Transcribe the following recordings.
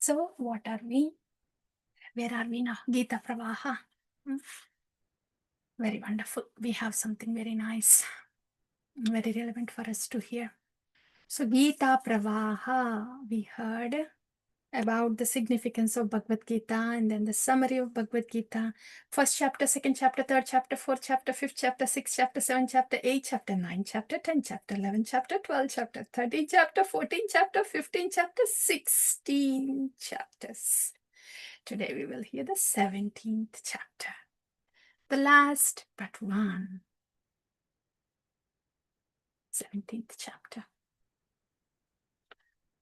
So what are we? Where are we now? Gita Pravaha. Very wonderful. We have something very nice, very relevant for us to hear. So Gita Pravaha, we heard about the significance of Bhagavad Gita and then the summary of Bhagavad Gita. First chapter, second chapter, third chapter, fourth chapter, fifth chapter, sixth chapter, seventh chapter, eighth chapter, ninth chapter, 10th chapter, 11th chapter, 12th chapter, 13th chapter, 14th chapter, 15th chapter, 16 chapters. Today we will hear the 17th chapter. The last but one. 17th chapter.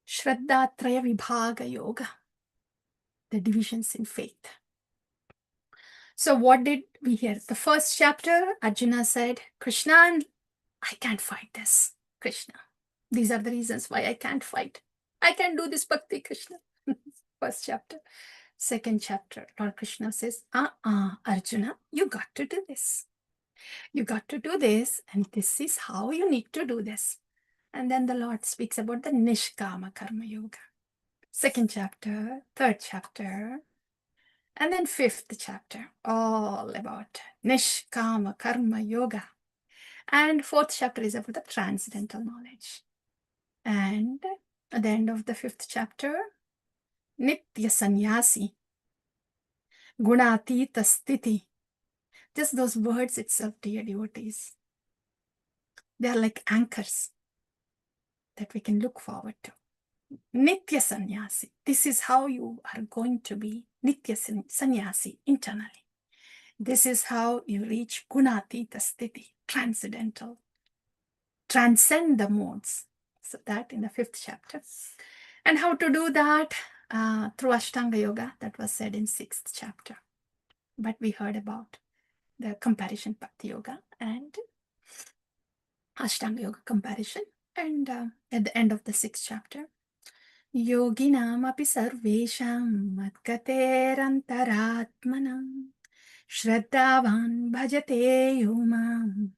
Shraddha Traya Vibhaga Yoga. The divisions in faith. So what did we hear? The first chapter, Arjuna said, Krishna, I can't fight this. Krishna. These are the reasons why I can't fight. I can't do this bhakti, Krishna. First chapter. Second chapter, Lord Krishna says, Arjuna, you got to do this. You got to do this, and this is how you need to do this. And then the Lord speaks about the Nishkama Karma Yoga. Second chapter, third chapter, and then fifth chapter, all about Nishkama Karma Yoga. And fourth chapter is about the transcendental knowledge. And at the end of the fifth chapter, Nitya Sannyasi, Gunatita Sthiti. Just those words itself, dear devotees. They are like anchors that we can look forward to. Nitya Sannyasi. This is how you are going to be Nitya Sannyasi internally. This is how you reach Gunatita Sthiti, transcendental. Transcend the modes. So that in the fifth chapter. And how to do that? Through Ashtanga Yoga, that was said in sixth chapter. But we heard about the comparison Bhakti Yoga and Ashtanga Yoga comparison. And at the end of the sixth chapter, Yoginam api sarvesham matkaterantaratmanam shraddhavan bhajate yomam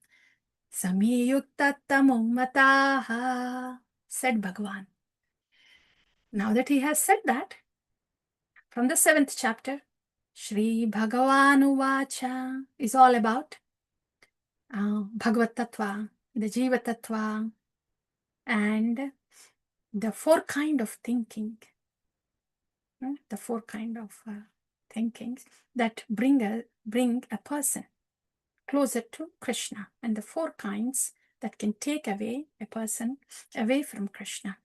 samiyuktatamo mataha, said Bhagavan. Now that he has said that, from the seventh chapter, Shri Bhagavanu Vacha is all about Bhagavad Tattva, the Jiva Tattva, and the four kind of thinking, the four kind of thinkings that bring a person closer to Krishna, and the four kinds that can take away a person away from Krishna.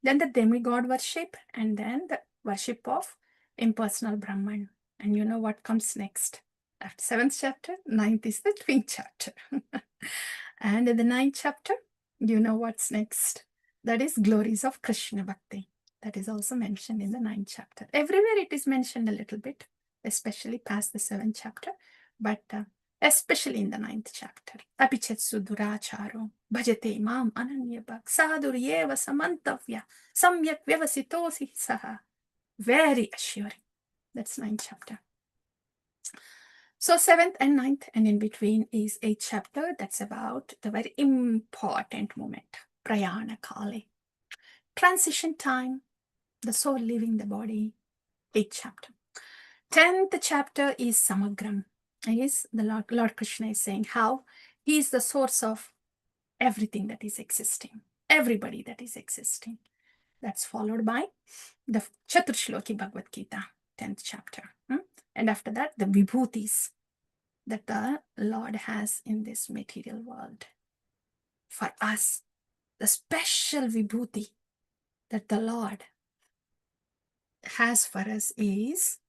Then the demigod worship, and then the worship of impersonal Brahman. And you know what comes next? After 7th chapter, 9th is the twin chapter. And in the 9th chapter, you know what's next? That is glories of Krishna Bhakti. That is also mentioned in the 9th chapter. Everywhere it is mentioned a little bit, especially past the 7th chapter, but especially in the 9th chapter. Apichetsu duracharo bhajate mam ananya bhak sadhuryeva samantavya samyak vyavasitosi saha. Very assuring. That's 9th chapter. So 7th and 9th, and in between is 8th chapter. That's about the very important moment, Prayana Kali. Transition time, the soul leaving the body, 8th chapter. 10th chapter is Samagram. Is the Lord Krishna is saying how he is the source of everything that is existing, everybody that is existing. That's followed by the Chaturshloki Bhagavad Gita, 10th chapter. And after that, the vibhutis that the Lord has in this material world. For us, the special vibhuti that the Lord has for us is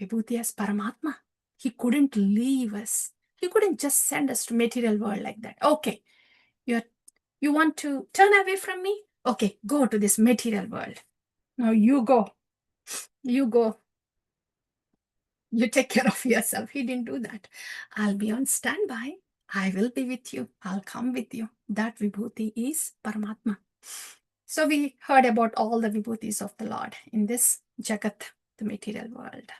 vibhuti as Paramatma. He couldn't leave us. He couldn't just send us to material world like that. Okay, you want to turn away from me? Okay, go to this material world. Now you go. You go. You take care of yourself. He didn't do that. I'll be on standby. I will be with you. I'll come with you. That vibhuti is Paramatma. So we heard about all the vibhutis of the Lord in this Jagat, the material world.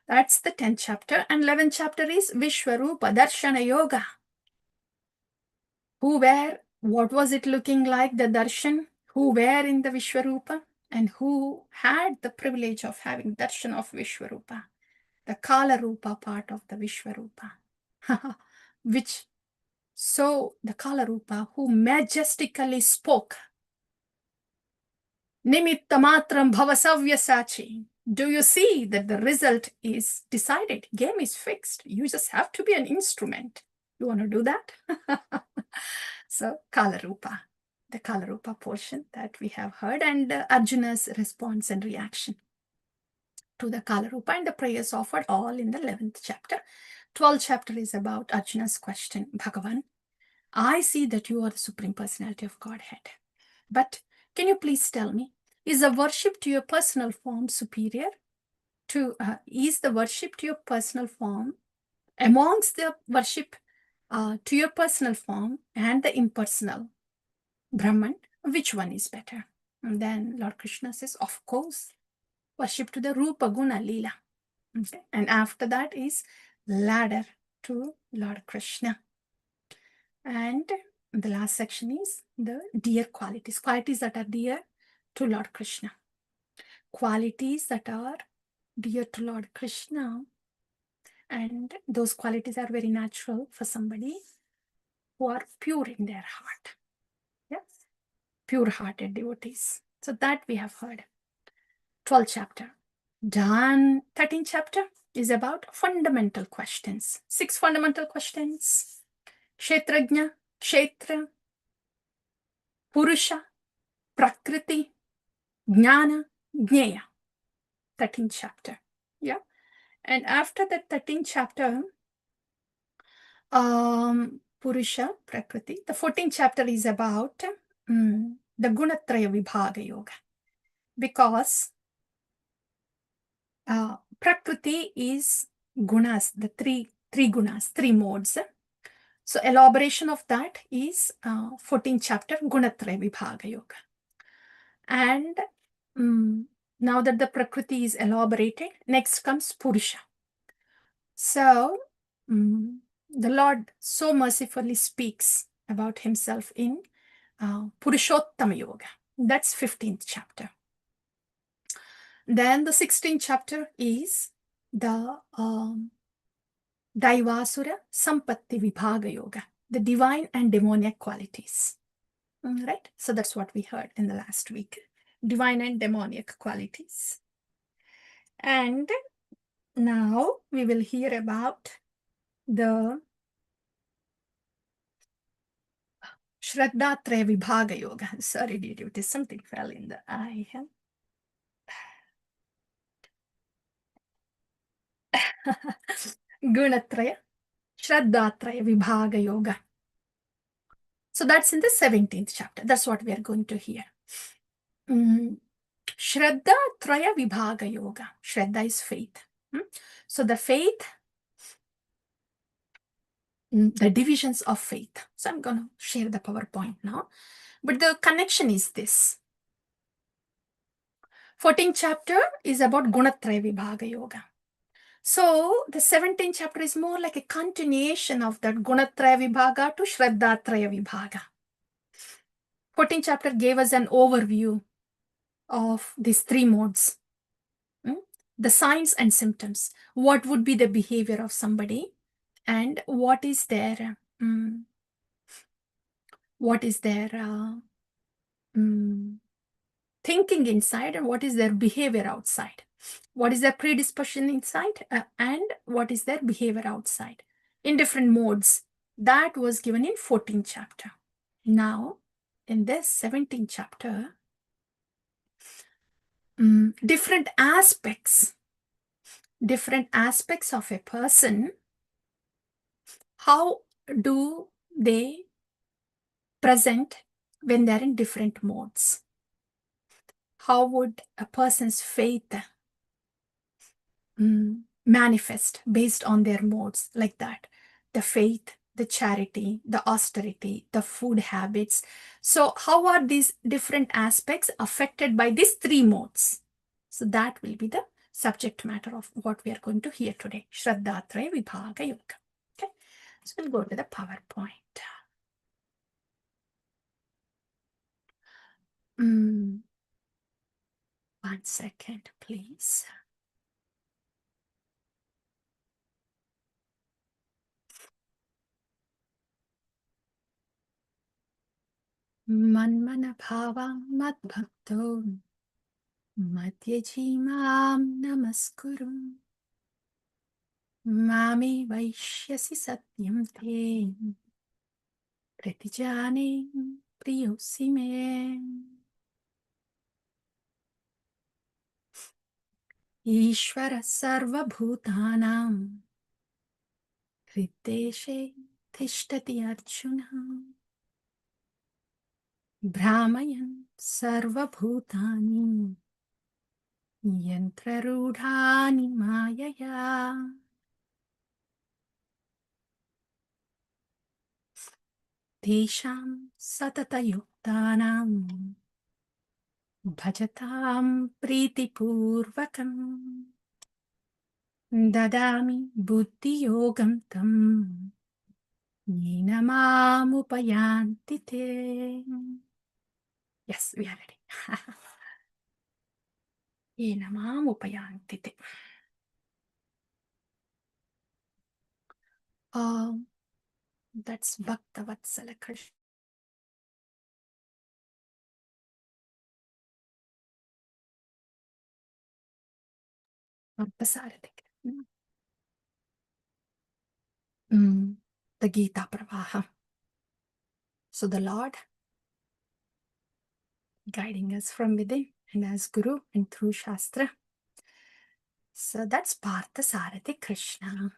That's the 10th chapter. And 11th chapter is Vishwarupa Darshana Yoga. What was it looking like, the darshan? Who were in the Vishwarupa? and who had the privilege of having darshan of Vishwarupa, the Kala Rupa part of the Vishwarupa, which so the Kala Rupa who majestically spoke, Nimitta matram bhavasavya sachi. Do you see that the result is decided? Game is fixed. You just have to be an instrument. You want to do that? So, Kalarupa, the Kalarupa portion that we have heard, and Arjuna's response and reaction to the Kalarupa, and the prayers offered all in the 11th chapter. 12th chapter is about Arjuna's question, Bhagavan, I see that you are the Supreme Personality of Godhead. But can you please tell me, is the worship to your personal form superior to, is the worship to your personal form amongst the worship to your personal form and the impersonal Brahman, which one is better? And then Lord Krishna says, of course, worship to the Rupa Guna Leela. Okay. And after that is ladder to Lord Krishna. And the last section is the dear qualities, qualities that are dear to Lord Krishna. Qualities that are dear to Lord Krishna, and those qualities are very natural for somebody who are pure in their heart. Yes, pure-hearted devotees. So that we have heard. 12th chapter. Done. 13th chapter is about fundamental questions. 6 fundamental questions. Kshetrajna, Kshetra, Purusha, Prakriti, Jnana, Jnaya. 13th chapter. Yeah. And after the 13th chapter, Purusha, Prakriti, the 14th chapter is about the Gunatraya Vibhaga Yoga. Because Prakriti is gunas, the three gunas, 3 modes. So elaboration of that is 14th chapter, Gunatraya Vibhaga Yoga. And now that the Prakriti is elaborated, next comes Purusha. So the Lord so mercifully speaks about himself in Purushottama Yoga. That's 15th chapter. Then the 16th chapter is the Daivasura Sampatti Vibhaga Yoga, the divine and demoniac qualities. Right? So that's what we heard in the last week. Divine and demoniac qualities. And now we will hear about the Shraddha-traya Vibhaga Yoga. Sorry, dear, it is something fell in the eye. Gunatraya, Shraddha-traya Vibhaga Yoga. So that's in the 17th chapter. That's what we are going to hear. Shraddha-traya Vibhaga Yoga. Shraddha is faith. So the faith, the divisions of faith. So I'm going to share the PowerPoint now. But the connection is this. 14th chapter is about Gunatraya Vibhaga Yoga. So the 17th chapter is more like a continuation of that Gunatraya Vibhaga to Shraddha-traya Vibhaga. 14th chapter gave us an overview of these 3 modes. The signs and symptoms. What would be the behavior of somebody, and what is their thinking inside, and what is their behavior outside. What is their predisposition inside, and what is their behavior outside in different modes. That was given in 14th chapter. Now, in this 17th chapter, different aspects of a person, how do they present when they're in different modes? How would a person's faith manifest based on their modes, like that? The faith, the charity, the austerity, the food habits. So how are these different aspects affected by these 3 modes? So that will be the subject matter of what we are going to hear today. Shraddha-traya Vibhaga Yoga. Okay, so we'll go to the PowerPoint. 1 second, please. Manmana bhava madbhakto Matyajimam namaskuru Mami vaishyasi satyam te Pratijane priyosi me Ishvara sarva bhutanam Hriteshe tishtati arjuna Brahmayan sarva bhutani Yantrarudhani mayaya Tesham satatayuktanam Bhajatam pritipurvakam Dadami buddhi yogam tam Yena mamupayanti te. Yes, we are ready. Yena mamupayanti te. That's Bhaktavatsala Krishna. The Gita Pravaham. So the Lord guiding us from within and as Guru and through Shastra. So that's Parthasarathi Krishna.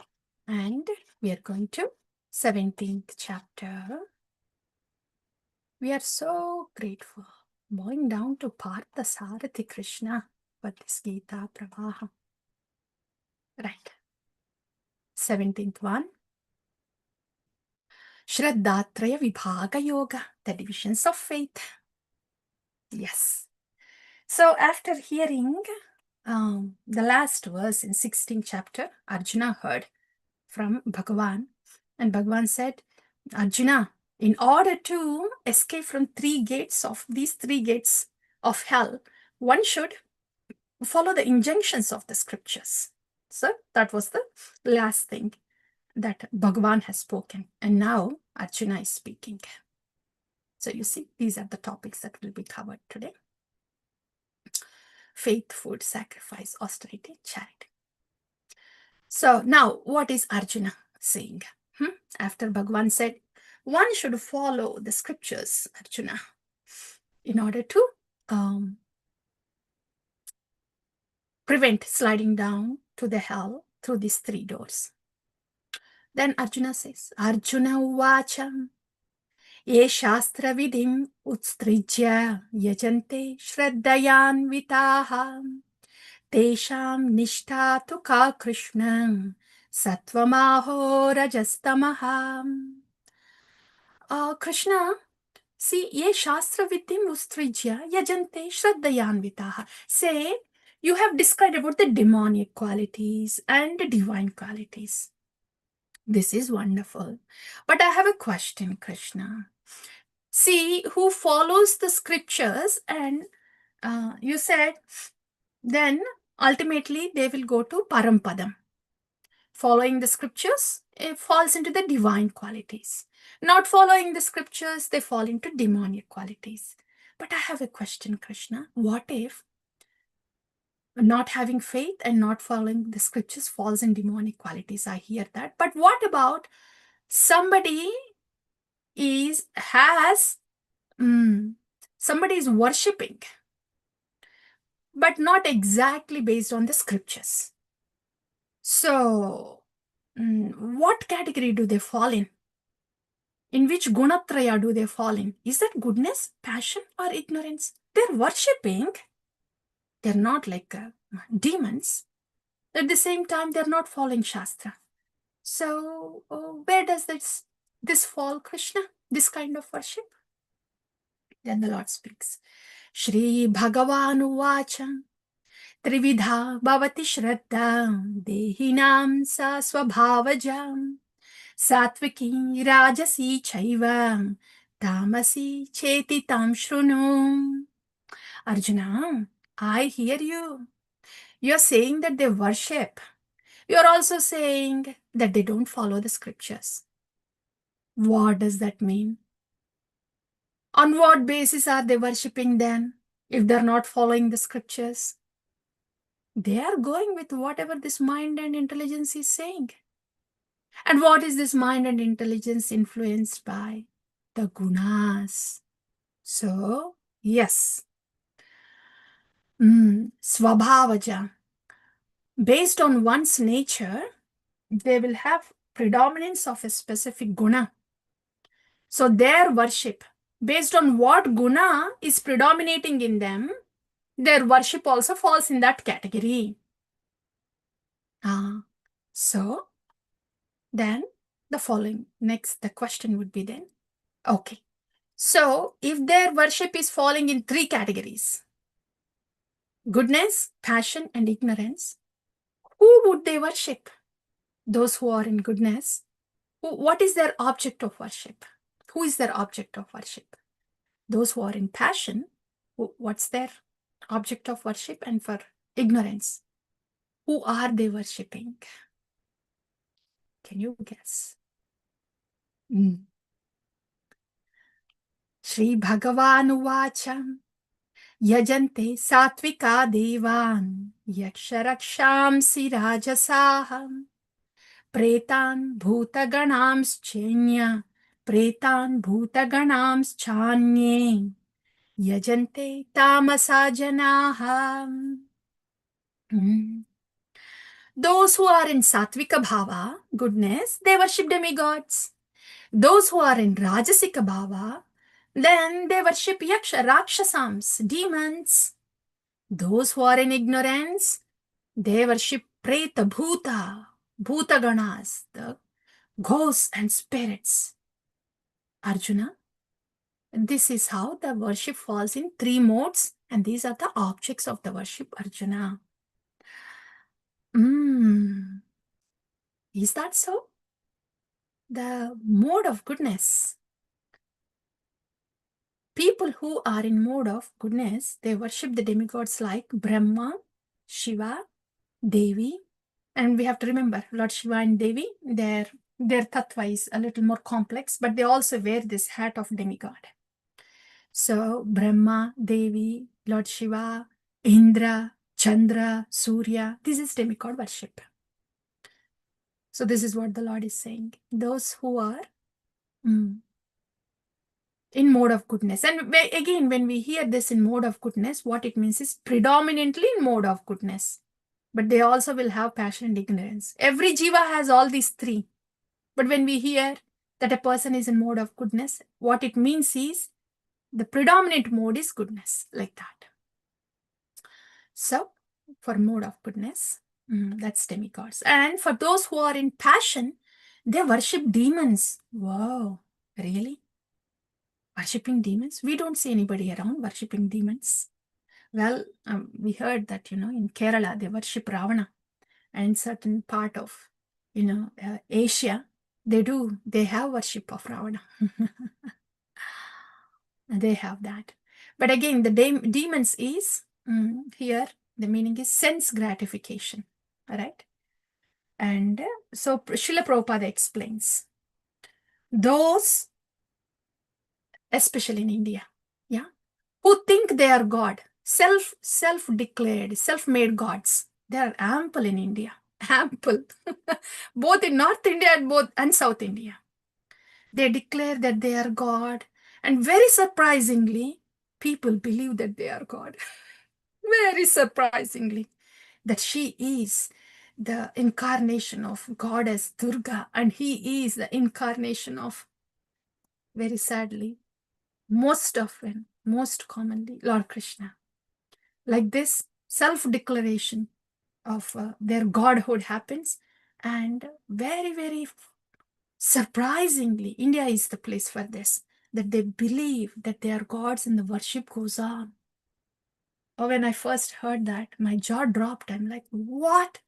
And we are going to 17th chapter. We are so grateful. Bowing down to Parthasarathi Krishna for this Gita Pravaham. Right. 17th one. Shraddhatraya Vibhaga Yoga, the divisions of faith. Yes. So after hearing the last verse in 16th chapter, Arjuna heard from Bhagavan. And Bhagavan said, Arjuna, in order to escape from these three gates of hell, one should follow the injunctions of the scriptures. So that was the last thing that Bhagavan has spoken. And now Arjuna is speaking. So you see, these are the topics that will be covered today. Faith, food, sacrifice, austerity, charity. So now what is Arjuna saying? After Bhagavan said, one should follow the scriptures, Arjuna, in order to prevent sliding down to the hell through these three doors. Then Arjuna says, Arjuna uvacham ye shastra vidim utstrijya yajante shraddayan vitaha tesham nishtatu ka krishnam satvamaho rajastamaham. Krishna, see, ye shastra vidim utstrijya yajante shraddayan vitaha. Say, you have described about the demonic qualities and the divine qualities. This is wonderful. But I have a question, Krishna. See, who follows the scriptures and you said, then ultimately they will go to Parampadam. Following the scriptures, it falls into the divine qualities. Not following the scriptures, they fall into demonic qualities. But I have a question, Krishna. What if not having faith and not following the scriptures falls in demonic qualities? I hear that. But what about somebody is worshipping, but not exactly based on the scriptures? So, what category do they fall in? In which gunatraya do they fall in? Is that goodness, passion, or ignorance? They're worshipping. They're not like demons. At the same time, they're not following Shastra. So, where does this fall, Krishna? This kind of worship? Then the Lord speaks. Shri Bhagavanu Vacha Trividha Bhavati Shraddha Dehinam Sa Swabhavajam Satviki Rajasi Chaiva Tamasi Cheti Tam Shrunu. Arjuna, I hear you. You're saying that they worship. You're also saying that they don't follow the scriptures. What does that mean? On what basis are they worshipping then, if they're not following the scriptures? They are going with whatever this mind and intelligence is saying. And what is this mind and intelligence influenced by? The gunas. So, yes. Swabhavaja. Based on one's nature, they will have predominance of a specific guna. So their worship, based on what guna is predominating in them, their worship also falls in that category. So then the following, next, the question would be then, okay, so if their worship is falling in three categories, goodness, passion, and ignorance, who would they worship? Those who are in goodness. What is their object of worship? Who is their object of worship? Those who are in passion, what's their object of worship? And for ignorance, who are they worshipping? Can you guess? Shri Bhagavan Uvacha Yajante Satvika Devan Yaksharaksham Rajasaham Pretan Bhutaganams Chenya Pretan Bhutaganams Chanye Yajante Tamasa Janaha. Those who are in Satvika Bhava, goodness, they worship demigods. Those who are in Rajasika Bhava, then they worship Yaksha, Rakshasams, demons. Those who are in ignorance, they worship Preta, Bhuta, Bhutaganas, the ghosts and spirits. Arjuna, this is how the worship falls in three modes, and these are the objects of the worship, Arjuna. Is that so? The mode of goodness. People who are in mode of goodness, they worship the demigods like Brahma, Shiva, Devi. And we have to remember, Lord Shiva and Devi, their tattva is a little more complex, but they also wear this hat of demigod. So Brahma, Devi, Lord Shiva, Indra, Chandra, Surya, this is demigod worship. So this is what the Lord is saying. Those who are in mode of goodness. And again, when we hear this in mode of goodness, what it means is predominantly in mode of goodness. But they also will have passion and ignorance. Every jiva has all these three. But when we hear that a person is in mode of goodness, what it means is the predominant mode is goodness, like that. So, for mode of goodness, that's demigods. And for those who are in passion, they worship demons. Wow, really? Worshipping demons? We don't see anybody around worshipping demons. Well, we heard that, in Kerala, they worship Ravana. And certain part of, Asia, they have worship of Ravana. They have that. But again, the demons is, here, the meaning is sense gratification. All right? And so Srila Prabhupada explains, those, especially in India, who think they are God, self-declared, self-made gods, they are ample in India. Ample. Both in North India and South India. They declare that they are God. And very surprisingly, people believe that they are God. Very surprisingly, that she is the incarnation of goddess Durga, and he is the incarnation of, very sadly, most often, most commonly, Lord Krishna. Like this self-declaration of their godhood happens, and very, very surprisingly, India is the place for this, that they believe that they are gods and the worship goes on. Oh, when I first heard that, my jaw dropped. I'm like, what?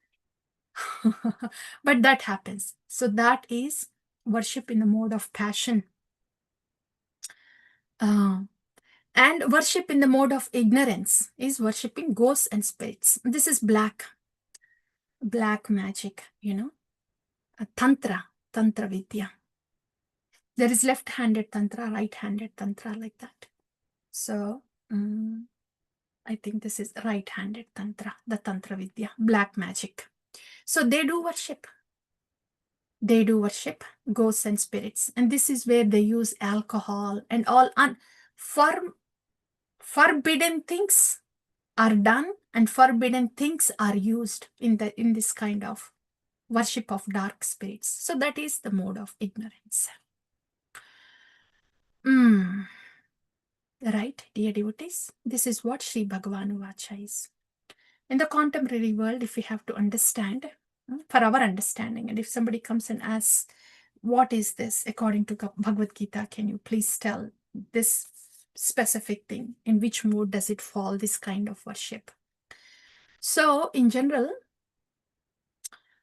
But that happens. So that is worship in the mode of passion. And worship in the mode of ignorance is worshipping ghosts and spirits. This is black magic, a tantra vidya. There is left-handed tantra, right-handed tantra, like that. So I think this is right-handed tantra, the tantra vidya, black magic. So they do worship ghosts and spirits, and this is where they use alcohol and all forbidden things are done, and forbidden things are used in this kind of worship of dark spirits. So that is the mode of ignorance. Right, dear devotees, this is what Sri Bhagavan Vacha is. In the contemporary world, if we have to understand, for our understanding, and if somebody comes and asks, what is this according to Bhagavad Gita, can you please tell this specific thing, in which mode does it fall, this kind of worship? So in general,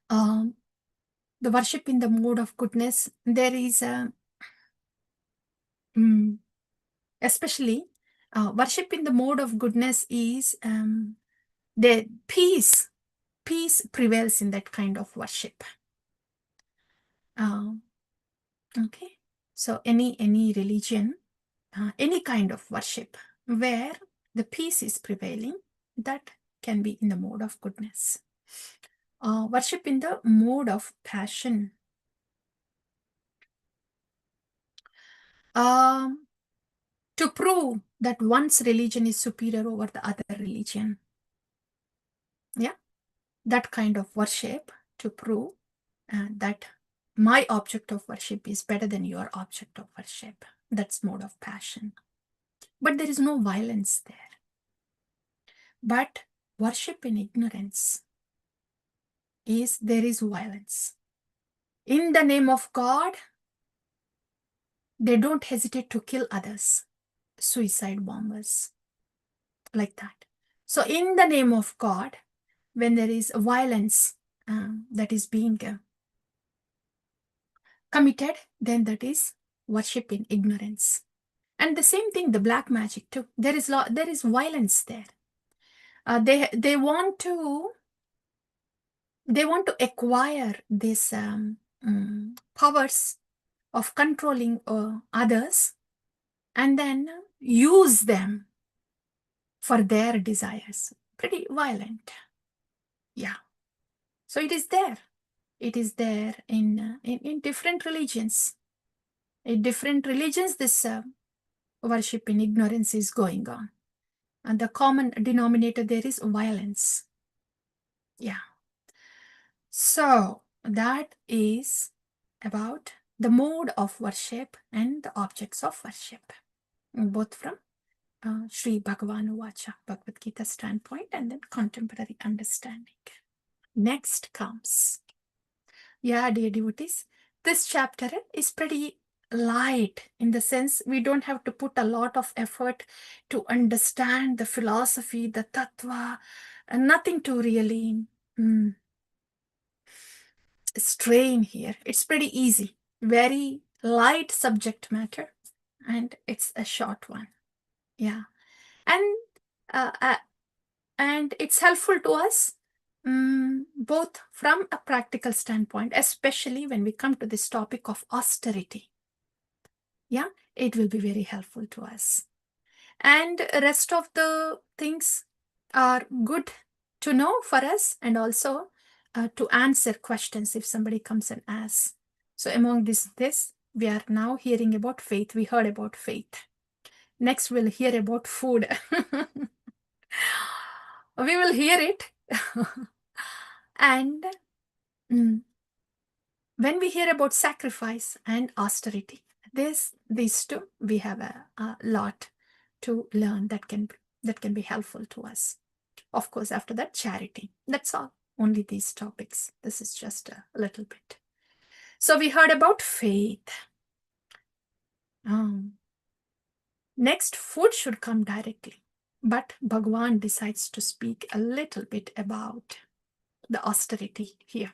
the worship in the mode of goodness, there is a especially worship in the mode of goodness is the peace prevails in that kind of worship. Okay, so any religion, any kind of worship where the peace is prevailing, that can be in the mode of goodness. Worship in the mode of passion, to prove that one's religion is superior over the other religion. Yeah, that kind of worship, to prove that my object of worship is better than your object of worship. That's mode of passion. But there is no violence there. But worship in ignorance is there is violence. In the name of God, they don't hesitate to kill others, suicide bombers, like that. So in the name of God, when there is violence that is being committed, then that is worship in ignorance. And the same thing, the black magic too. There is violence there. They want to acquire these powers of controlling others, and then use them for their desires. Pretty violent. Yeah. So it is there. It is there in different religions. In different religions, this worship in ignorance is going on. And the common denominator there is violence. Yeah. So that is about the mode of worship and the objects of worship, both from Sri Bhagavan Vacha, Bhagavad Gita standpoint, and then contemporary understanding. Next comes, dear devotees, this chapter is pretty light, in the sense we don't have to put a lot of effort to understand the philosophy, the tattva, and nothing to really strain here. It's pretty easy, very light subject matter, and it's a short one. Yeah, and it's helpful to us both from a practical standpoint, especially when we come to this topic of austerity. Yeah, it will be very helpful to us. And rest of the things are good to know for us, and also to answer questions if somebody comes and asks. So among this, we are now hearing about faith. We heard about faith. Next, we'll hear about food. We will hear it. And when we hear about sacrifice and austerity, these two, we have a lot to learn that can be helpful to us. Of course, after that, charity. That's all. Only these topics. This is just a little bit. So we heard about faith. Next, food should come directly. But Bhagavan decides to speak a little bit about the austerity here.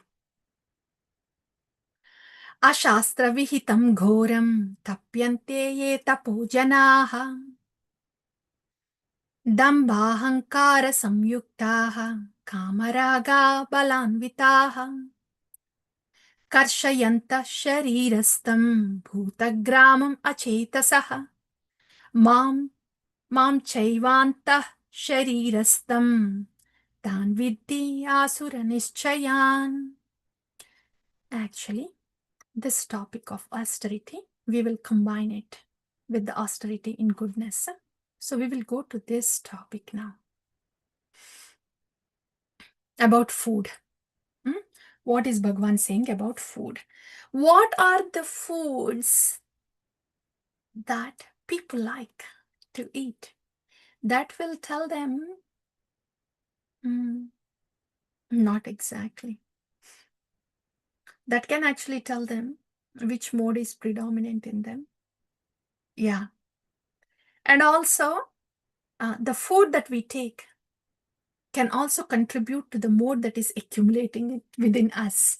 Ashastra vihitam ghoram tapyante ye tapo janaha Dambhahankara samyuktaha kamaraga balanvitaha karshayanta sharirastam bhutagramam acetasaha mam chaivantah sharirastam tan vidhi asura nischayan. Actually, this topic of austerity, we will combine it with the austerity in goodness. So we will go to this topic now about food. What is Bhagwan saying about food? What are the foods that people like to eat? That will tell them, not exactly. That can actually tell them which mode is predominant in them. Yeah. And also, the food that we take can also contribute to the mode that is accumulating within us.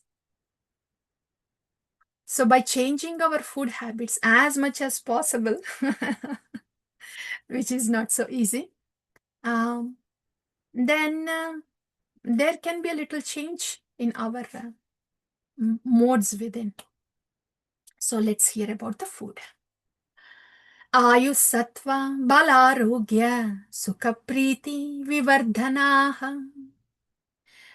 So by changing our food habits as much as possible, which is not so easy, then there can be a little change in our modes within. So let's hear about the food. Ayu sattva balarogya sukha priti vivardhanaha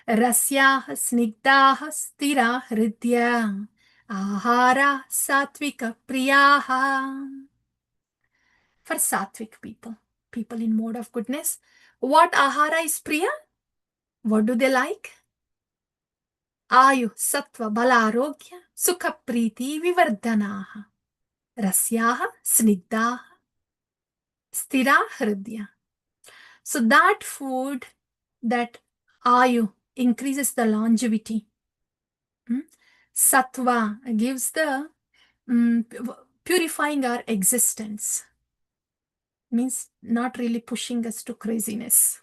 rasyaha snigdaha stira hridya ahara satvika priyaha. For sattvic people, people in mode of goodness, what ahara is priya? What do they like? Ayu, sattva, balarogya, sukha, priti, vivardhanaha, rasyaha, snigdaha, stira, hridya. So that food, that ayu, increases the longevity. Sattva gives the purifying our existence. Means not really pushing us to craziness.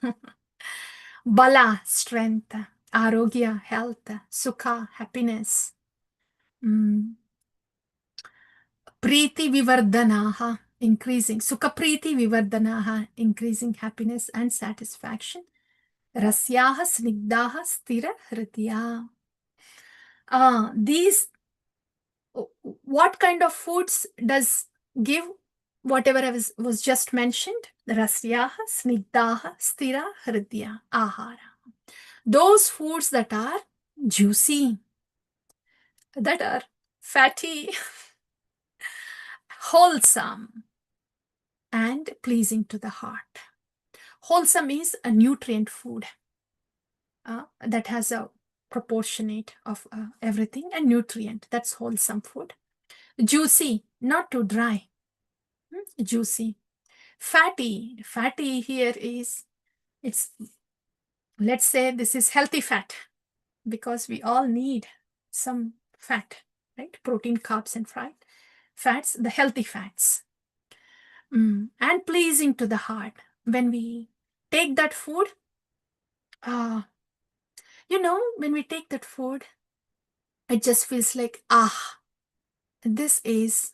Bala, strength. Arogya, health. Sukha, happiness. Priti vivardhanaha, increasing. Sukha priti vivardhanaha, increasing happiness and satisfaction. Rasyaha snigdaha stira hritya. These, what kind of foods does give whatever was just mentioned? Rasyaha snigdaha stira hritya ahara. Those foods that are juicy, that are fatty, wholesome, and pleasing to the heart. Wholesome is a nutrient food that has a proportionate of everything, and nutrient, that's wholesome food. Juicy, not too dry. Juicy. Fatty here is, it's, let's say this is healthy fat, because we all need some fat, right? Protein, carbs, and fats, the healthy fats. And pleasing to the heart. When we take that food, when we take that food, it just feels like, this is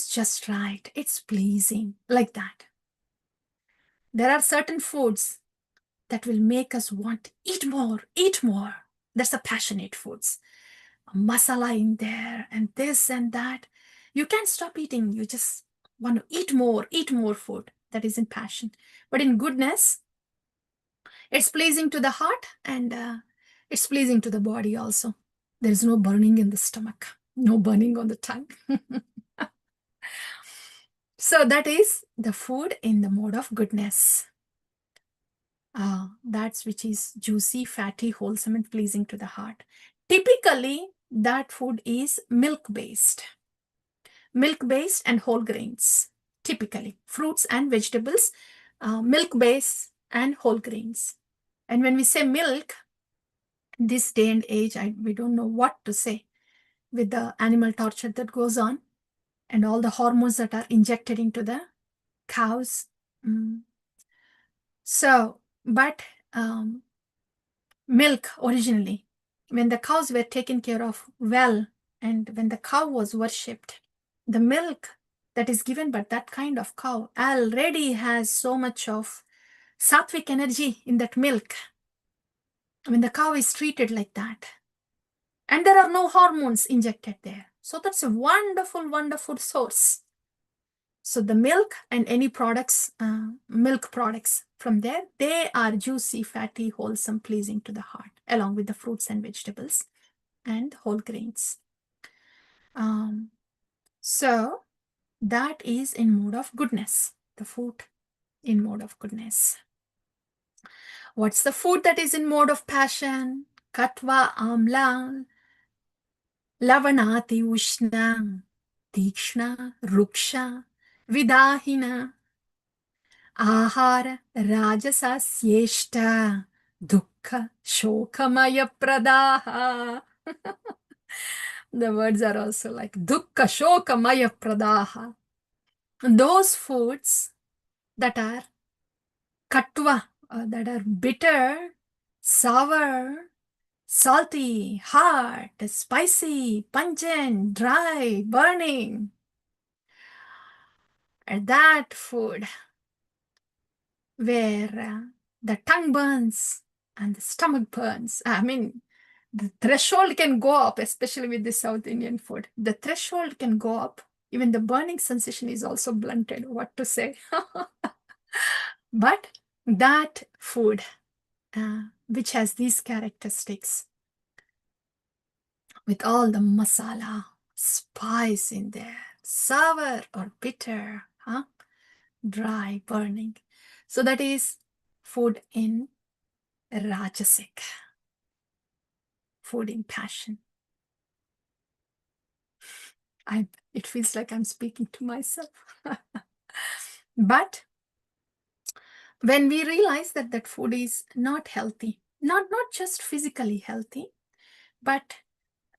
just right. It's pleasing, like that. There are certain foods that will make us want to eat more, eat more. That's the passionate foods. Masala in there, and this and that. You can't stop eating. You just want to eat more food. That is in passion. But in goodness, it's pleasing to the heart, and it's pleasing to the body also. There is no burning in the stomach, no burning on the tongue. So that is the food in the mode of goodness. That's which is juicy, fatty, wholesome, and pleasing to the heart. Typically, that food is milk-based and whole grains. Typically, fruits and vegetables, milk-based and whole grains. And when we say milk, this day and age, we don't know what to say with the animal torture that goes on and all the hormones that are injected into the cows. So, but milk originally, when the cows were taken care of well, and when the cow was worshipped, the milk that is given, but that kind of cow already has so much of sattvic energy in that milk. When the cow is treated like that, and there are no hormones injected there. So that's a wonderful, wonderful source. So the milk and any products, milk products from there, they are juicy, fatty, wholesome, pleasing to the heart, along with the fruits and vegetables and whole grains. So that is in mode of goodness, the food in mode of goodness. What's the food that is in mode of passion? Katva amla, lavanati ushna, tikshna, ruksha, vidahina, ahara, rajasa, syeshta, dukkha, shokamaya pradaha. The words are also like dukkha, shokamaya pradaha. Those foods that are katva, that are bitter, sour, salty, hot, spicy, pungent, dry, burning. And that food where the tongue burns and the stomach burns. I mean, the threshold can go up, especially with the South Indian food. The threshold can go up. Even the burning sensation is also blunted, what to say. But that food, which has these characteristics, with all the masala, spice in there, sour or bitter, dry, burning. So that is food in rajasic, food in passion. It feels like I'm speaking to myself. But when we realize that that food is not healthy, not just physically healthy, but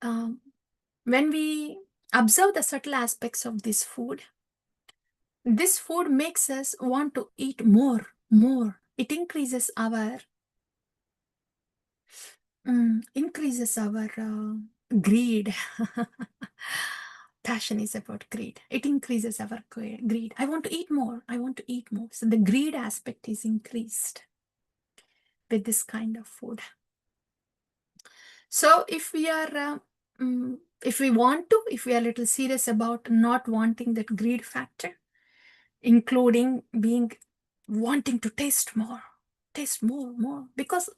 when we observe the subtle aspects of this food makes us want to eat more. It increases our greed. Passion is about greed. It increases our greed. I want to eat more. So the greed aspect is increased with this kind of food. So if we are, if we are a little serious about not wanting that greed factor, including wanting to taste more, because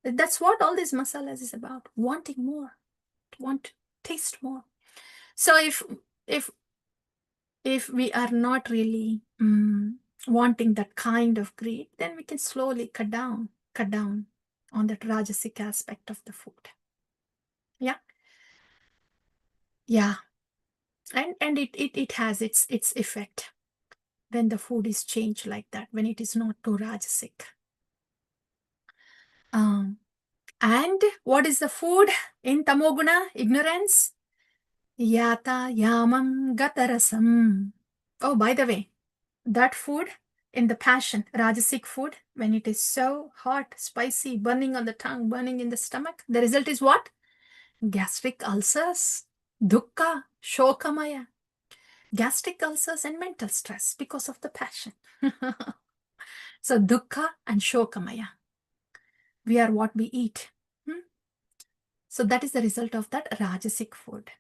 that's what all these masalas is about, wanting more, want to taste more. So if we are not really wanting that kind of greed, then we can slowly cut down on that rajasic aspect of the food. Yeah. And it has its effect when the food is changed like that, when it is not too rajasic. And what is the food in tamoguna, ignorance? Yata yamam gatarasam. Oh, by the way, that food in the passion, rajasic food, when it is so hot, spicy, burning on the tongue, burning in the stomach, the result is what? Gastric ulcers, dukkha, shokamaya. Gastric ulcers and mental stress because of the passion. So dukkha and shokamaya. We are what we eat. So that is the result of that rajasic food.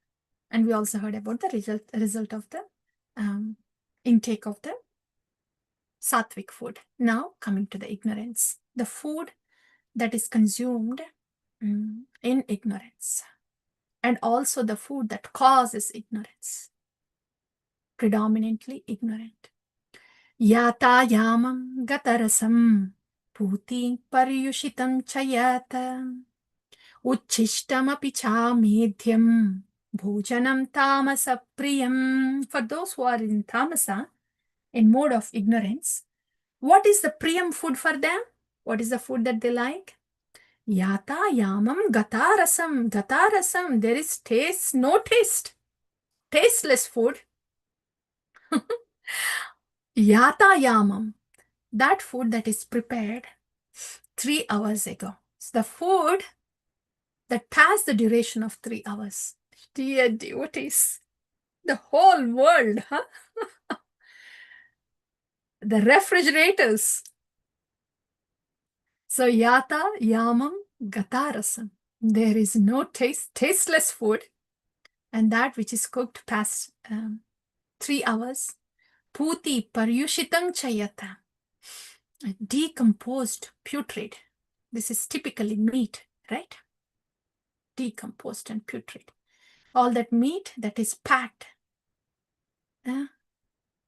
And we also heard about the result of the intake of the sattvic food. Now coming to the ignorance. The food that is consumed in ignorance. And also the food that causes ignorance. Predominantly ignorant. Yata yamam gatarasam puti paryushitam chayata uchishtam apicha medhyam bhojanam tamasa priyam. For those who are in tamasa, in mode of ignorance, what is the priyam food for them? What is the food that they like? Yata yamam gatarasam. Gatarasam, there is taste, no taste. Tasteless food. Yata yamam, that food that is prepared 3 hours ago. It's the food that passed the duration of 3 hours. Dear devotees, The whole world, huh? The refrigerators. So yata, yamam, gatarasam. There is no tasteless food, and that which is cooked past 3 hours. Puti paryushitang chayata. Decomposed, putrid. This is typically meat, right? Decomposed and putrid. All that meat that is packed,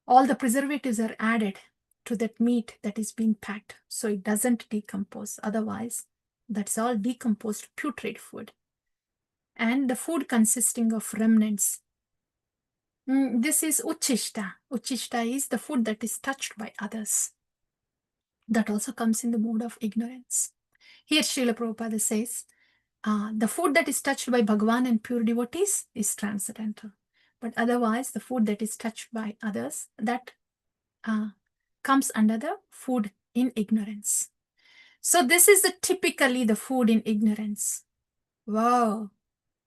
all the preservatives are added to that meat that is being packed, so it doesn't decompose. Otherwise, that's all decomposed, putrid food. And the food consisting of remnants. This is uchishta. Uchishta is the food that is touched by others. That also comes in the mode of ignorance. Here Srila Prabhupada says, the food that is touched by Bhagavan and pure devotees is transcendental. But otherwise, the food that is touched by others, that comes under the food in ignorance. So this is typically the food in ignorance. Wow.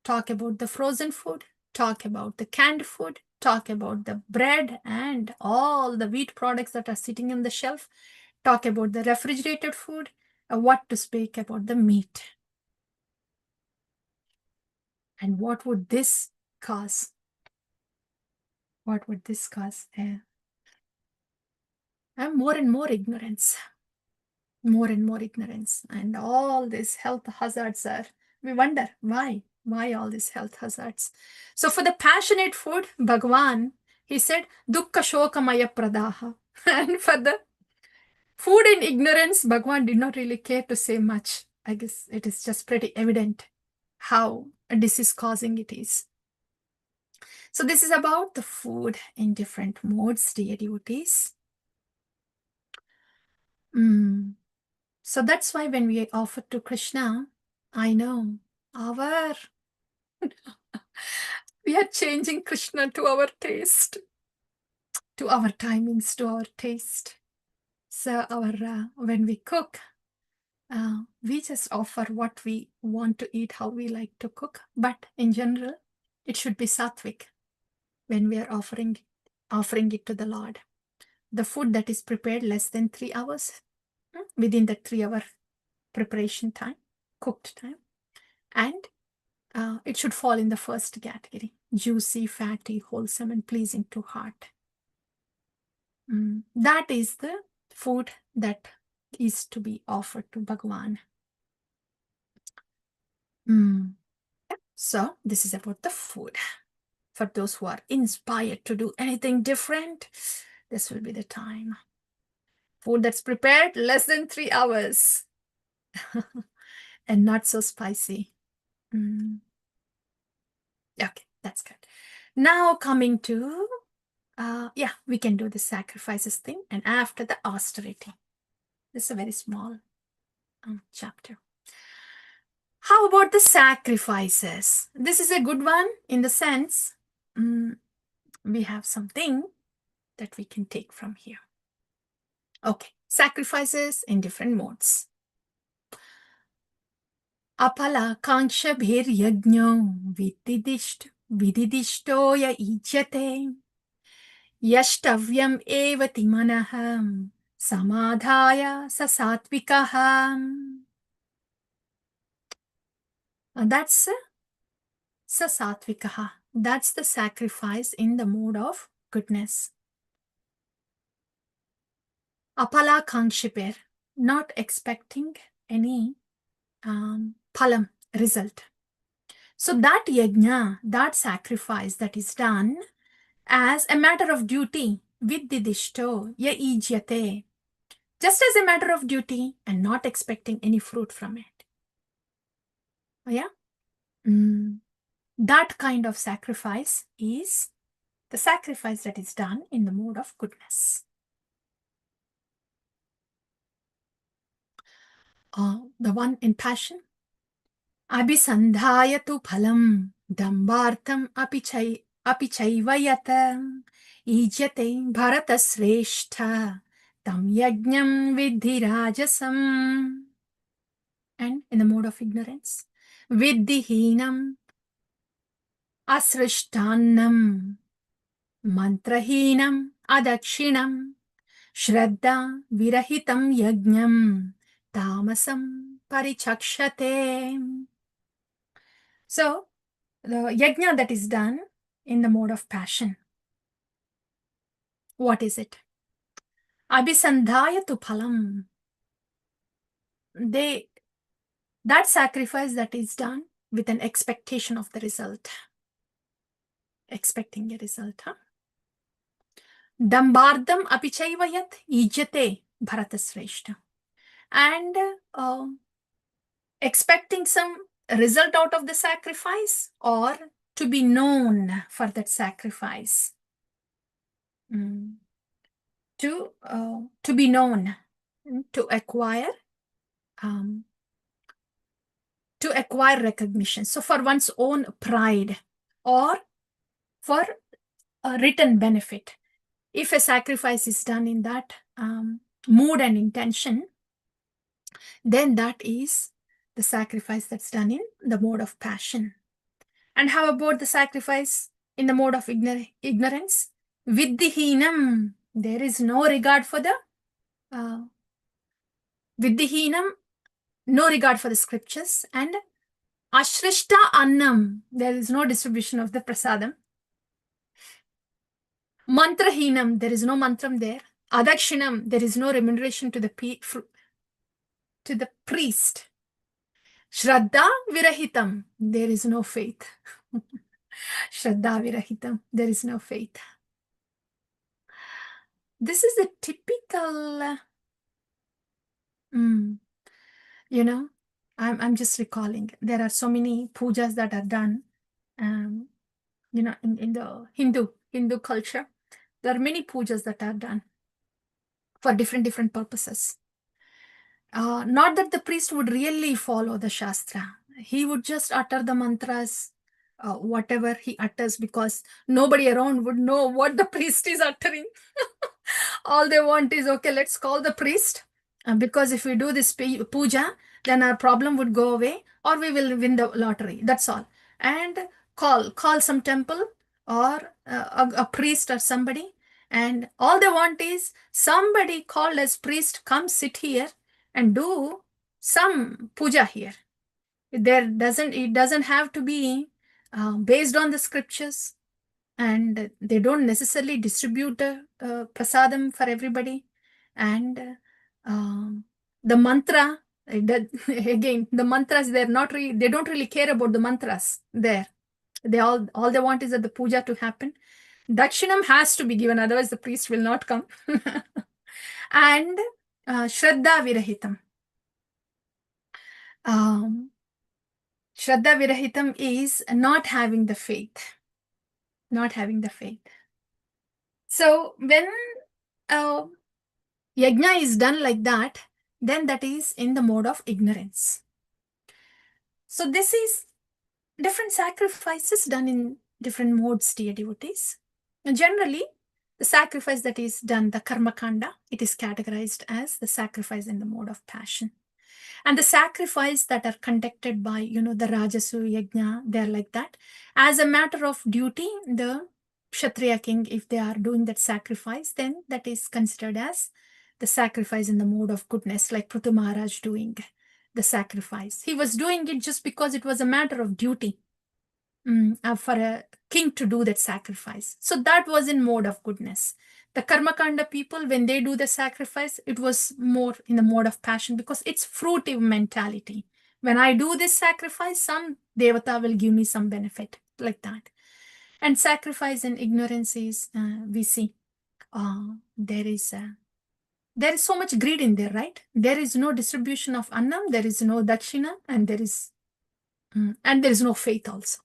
Talk about the frozen food, talk about the canned food, talk about the bread and all the wheat products that are sitting in the shelf, talk about the refrigerated food, what to speak about the meat. And what would this cause? What would this cause? More and more ignorance. More and more ignorance. And all these health hazards are, we wonder why? Why all these health hazards? So for the passionate food, Bhagavan, he said, dukkha shokamaya pradaha. And for the food in ignorance, Bhagavan did not really care to say much. I guess it is just pretty evident how a disease causing it is. So this is about the food in different modes, dear devotees. So that's why when we offer to Krishna, I know we are changing Krishna to our taste, to our timings, to our taste. So when we cook, we just offer what we want to eat, how we like to cook. But in general, it should be sattvic when we are offering it to the Lord. The food that is prepared less than 3 hours, within the 3-hour preparation time, cooked time, and it should fall in the first category: juicy, fatty, wholesome, and pleasing to heart. That is the food that is to be offered to Bhagavan. So this is about the food. For those who are inspired to do anything different, this will be the time. Food that's prepared less than 3 hours and not so spicy. Okay, that's good. Now coming to, we can do the sacrifices thing, and after the austerity. This is a very small chapter. How about the sacrifices? This is a good one in the sense we have something that we can take from here. Okay, sacrifices in different modes. Apala kanksha bhir yajno vididishto ya ijyate yashtavyam evati manaham samadhaya sasatvikaha. That's sasatvikaha. That's the sacrifice in the mode of goodness. Apala kankshipir, not expecting any palam, result. So that yajna, that sacrifice that is done as a matter of duty, viddidishto ya ijyate, just as a matter of duty and not expecting any fruit from it. Yeah? That kind of sacrifice is the sacrifice that is done in the mode of goodness. The one in passion. Abhisandhaya tu phalam dambartam apichaiva ijyate bharata sreshtha tam yajnam vidhi rajasam. And in the mode of ignorance, vidhi hinam asrishtannam Mantrahinam adakshinam Shraddha virahitam yajnam tamasam parichakshate. So, the yajna that is done in the mode of passion, what is it? Abhisandhaya tu phalam. That sacrifice that is done with an expectation of the result. Expecting a result, huh? Dambardam apichaivayat ijate bharatasreshta. And expecting some result out of the sacrifice or to be known for that sacrifice. To be known, to acquire recognition. So for one's own pride or for a written benefit. If a sacrifice is done in that mood and intention, then that is the sacrifice that's done in the mode of passion. And how about the sacrifice in the mode of ignorance? Viddihinam. There is no regard for the Viddihinam, no regard for the scriptures. And Ashrishta Annam. There is no distribution of the prasadam. Mantrahinam. There is no mantram there. Adakshinam. There is no remuneration to the priest. Shraddha Virahitam. There is no faith. Shraddha Virahitam. There is no faith. This is a typical, I'm just recalling. There are so many pujas that are done, in the Hindu culture. There are many pujas that are done for different purposes. Not that the priest would really follow the Shastra. He would just utter the mantras, whatever he utters, because nobody around would know what the priest is uttering. All they want is, okay, let's call the priest, because if we do this puja, then our problem would go away, or we will win the lottery. That's all. And call some temple or a priest or somebody, and all they want is somebody called as priest come sit here and do some puja here. It doesn't have to be based on the scriptures, and they don't necessarily distribute prasadam for everybody. And the mantra, again, the mantras, they don't really care about the mantras there. All they want is that the puja to happen. Dakshinam has to be given, otherwise the priest will not come. And Shraddha Virahitam. Shraddha Virahitam is not having the faith. Not having the faith. So when yajna is done like that, then that is in the mode of ignorance. So this is different sacrifices done in different modes, dear devotees. And generally, the sacrifice that is done, the karma kanda, it is categorized as the sacrifice in the mode of passion. And the sacrifice that are conducted by, the Rajasu Yajna, they're like that. As a matter of duty, the Kshatriya king, if they are doing that sacrifice, then that is considered as the sacrifice in the mode of goodness, like Prithu Maharaj doing the sacrifice. He was doing it just because it was a matter of duty for a king to do that sacrifice. So that was in mode of goodness. The Karmakanda people, when they do the sacrifice, it was more in the mode of passion, because it's fruitive mentality. When I do this sacrifice, some devata will give me some benefit, like that. And sacrifice and ignorance is, we see, there is so much greed in there, right? There is no distribution of annam, there is no dakshina, and there is no faith also.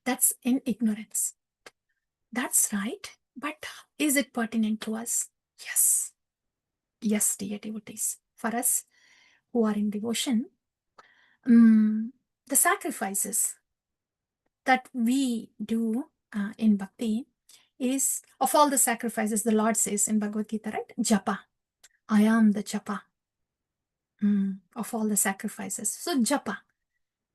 That's in ignorance. That's right. But is it pertinent to us? Yes. Yes, dear devotees. For us who are in devotion, the sacrifices that we do in bhakti is, of all the sacrifices, the Lord says in Bhagavad Gita, right? Japa. I am the japa of all the sacrifices. So japa,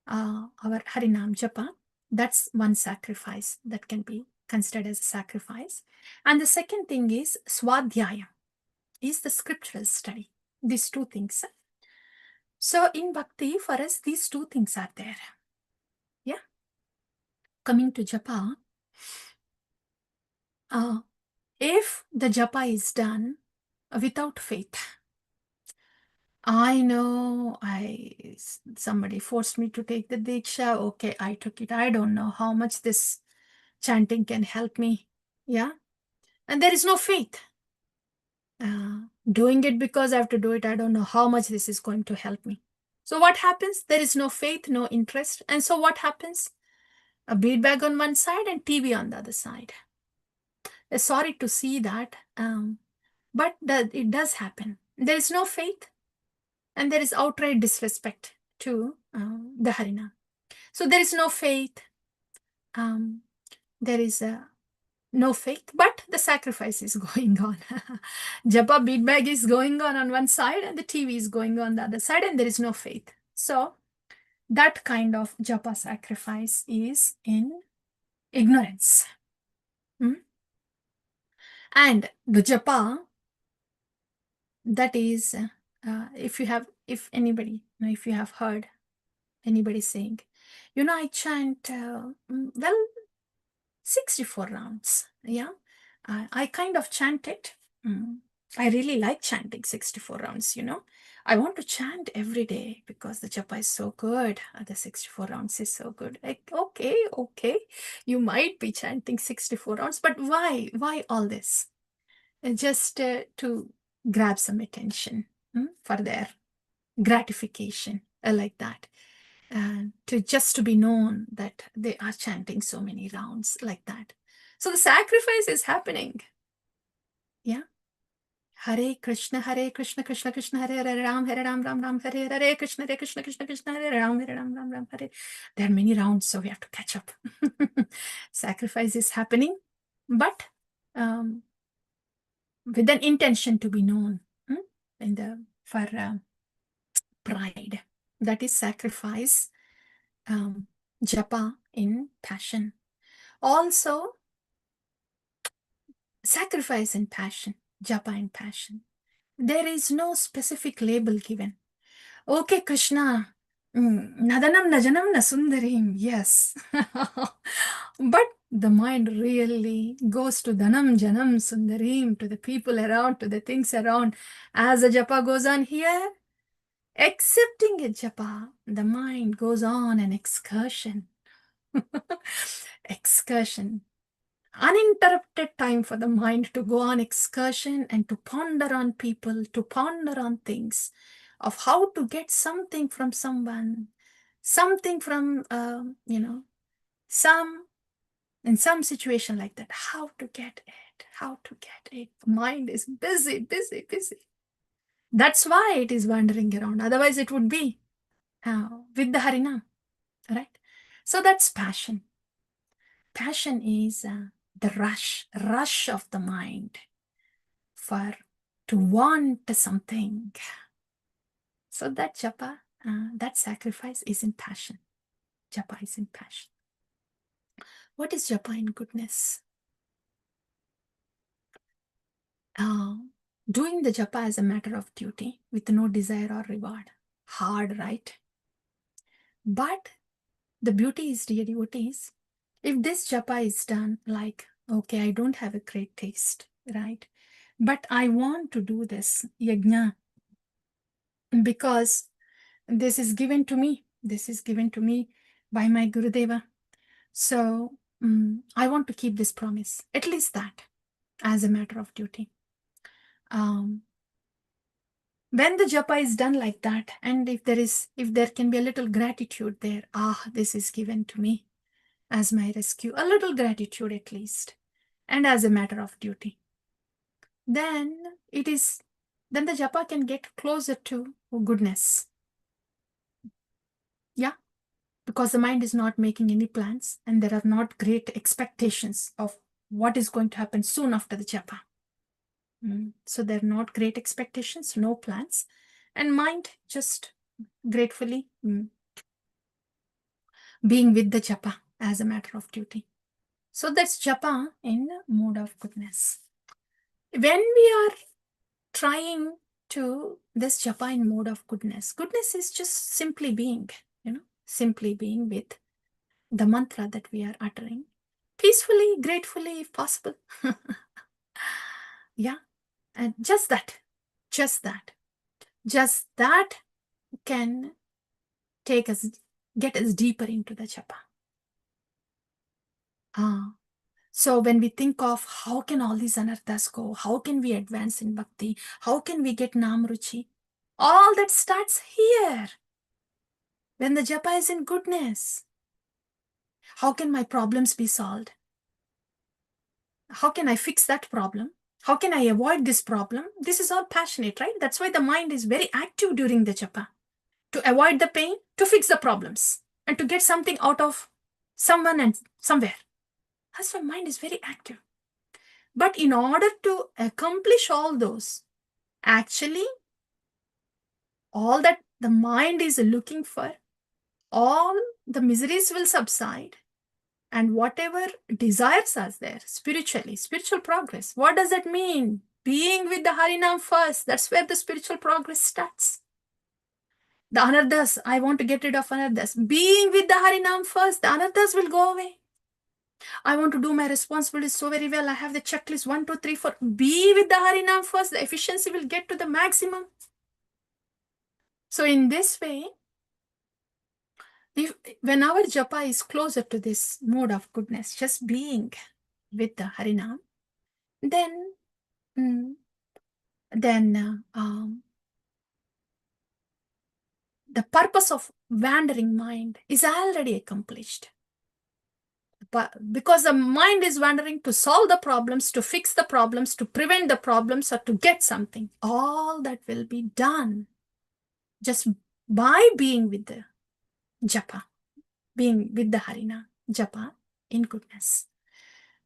our Harinam japa, that's one sacrifice that can be considered as a sacrifice. And the second thing is swadhyaya, is the scriptural study. These two things. So in bhakti, for us, these two things are there. Yeah. Coming to japa, if the japa is done without faith, I know somebody forced me to take the diksha. Okay, I took it. I don't know how much this chanting can help me. Yeah. And there is no faith. Doing it because I have to do it. I don't know how much this is going to help me. So what happens? There is no faith, no interest. And so what happens? A bead bag on one side and TV on the other side. Sorry to see that, but it does happen. There is no faith, and there is outright disrespect to the Harinam. So there is no faith. There is no faith, but the sacrifice is going on. Japa bead bag is going on one side, and the TV is going on the other side, and there is no faith. So that kind of japa sacrifice is in ignorance. And the japa, that is, if you have heard anybody saying, I chant, 64 rounds. Yeah, I kind of chant it. I really like chanting 64 rounds, I want to chant every day because the japa is so good. The 64 rounds is so good. Like, okay, you might be chanting 64 rounds, but why? Why all this? Just to grab some attention for their gratification, like that. To be known that they are chanting so many rounds like that. So the sacrifice is happening. Yeah. Hare Krishna, Krishna Krishna, Hare Ram, Ram Ram, Hare Krishna, Krishna Krishna, Hare Ram, Ram Ram, Hare. There are many rounds, so we have to catch up. Sacrifice is happening, but with an intention to be known for pride. That is sacrifice, japa in passion. Also, sacrifice in passion, japa in passion. There is no specific label given. Okay, Krishna, nadanam najanam nasundarim, yes. But the mind really goes to Dhanam, Janam, Sundarim, to the people around, to the things around. As the japa goes on here, accepting a japa, the mind goes on an excursion. Excursion. Uninterrupted time for the mind to go on excursion and to ponder on people, to ponder on things, of how to get something from someone, something from, in some situation like that, how to get it. Mind is busy. That's why it is wandering around. Otherwise, it would be with the Harinam, right? So that's passion. Passion is the rush of the mind to want something. So that japa, that sacrifice is in passion. Japa is in passion. What is japa in goodness? Doing the japa as a matter of duty with no desire or reward. Hard, right? But the beauty is, dear devotees, if this japa is done like, okay, I don't have a great taste, right? But I want to do this yajna because this is given to me. This is given to me by my Gurudeva. So I want to keep this promise, at least that, as a matter of duty. When the japa is done like that, and if there can be a little gratitude there, this is given to me as my rescue, a little gratitude at least, and as a matter of duty, then the japa can get closer to goodness. Yeah, because the mind is not making any plans and there are not great expectations of what is going to happen soon after the japa. So there are not great expectations, no plans, and mind just gratefully being with the japa as a matter of duty. So that's japa in mode of goodness. When we are trying to this japa in mode of goodness, goodness is just simply being, simply being with the mantra that we are uttering, peacefully, gratefully, if possible. Yeah, and just that can get us deeper into the japa. So when we think of how can all these anarthas go, how can we advance in bhakti, how can we get namruchi, all that starts here. When the japa is in goodness, how can my problems be solved? How can I fix that problem? How can I avoid this problem? This is all passionate, right? That's why the mind is very active during the japa. To avoid the pain, to fix the problems, and to get something out of someone and somewhere. That's why mind is very active. But in order to accomplish all those, actually, all that the mind is looking for, all the miseries will subside. And whatever desires are there, spiritually, spiritual progress. What does that mean? Being with the Harinam first. That's where the spiritual progress starts. The anarthas, I want to get rid of anarthas. Being with the Harinam first, the anarthas will go away. I want to do my responsibilities so very well. I have the checklist 1, 2, 3, 4. Be with the Harinam first. The efficiency will get to the maximum. So in this way, when our japa is closer to this mode of goodness, just being with the Harinam, then the purpose of wandering mind is already accomplished. But because the mind is wandering to solve the problems, to fix the problems, to prevent the problems, or to get something, all that will be done just by being with the japa, being with the Harina, japa in goodness.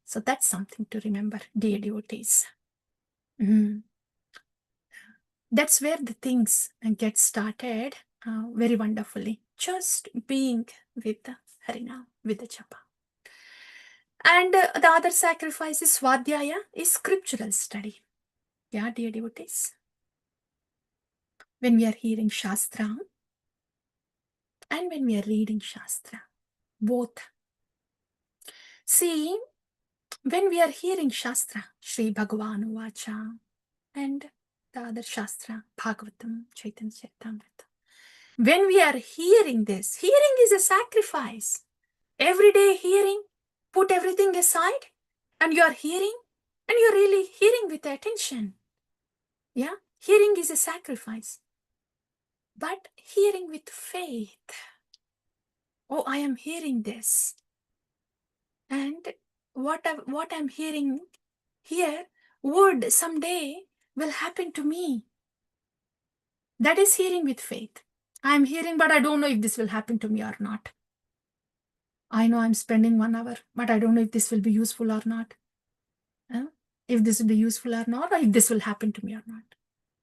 So that's something to remember, dear devotees. That's where the things get started very wonderfully. Just being with the Harina, with the japa. And the other sacrifice is Svadhyaya, is scriptural study. Yeah, dear devotees. When we are hearing Shastra and when we are reading Shastra, both. See, when we are hearing Shastra, Sri Bhagavan Vacha, and the other Shastra, Bhagavatam, Chaitanya Charitamrita. When we are hearing this, hearing is a sacrifice. Everyday hearing, put everything aside, and you are hearing, and you're really hearing with attention. Yeah, hearing is a sacrifice. But hearing with faith. Oh, I am hearing this. And what I'm hearing here would someday will happen to me. That is hearing with faith. I'm hearing, but I don't know if this will happen to me or not. I know I'm spending 1 hour, but I don't know if this will be useful or not. If this will be useful or not, or if this will happen to me or not.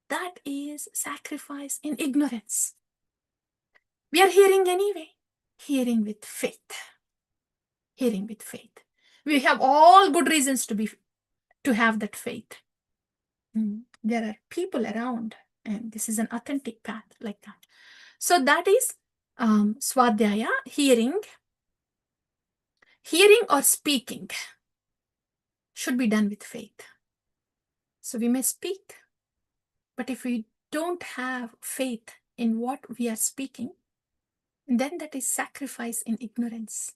That is sacrifice in ignorance. We are hearing anyway. Hearing with faith. Hearing with faith. We have all good reasons to have that faith. There are people around, and this is an authentic path like that. So that is Swadhyaya, hearing. Hearing or speaking should be done with faith. So we may speak, but if we don't have faith in what we are speaking, then that is sacrifice in ignorance.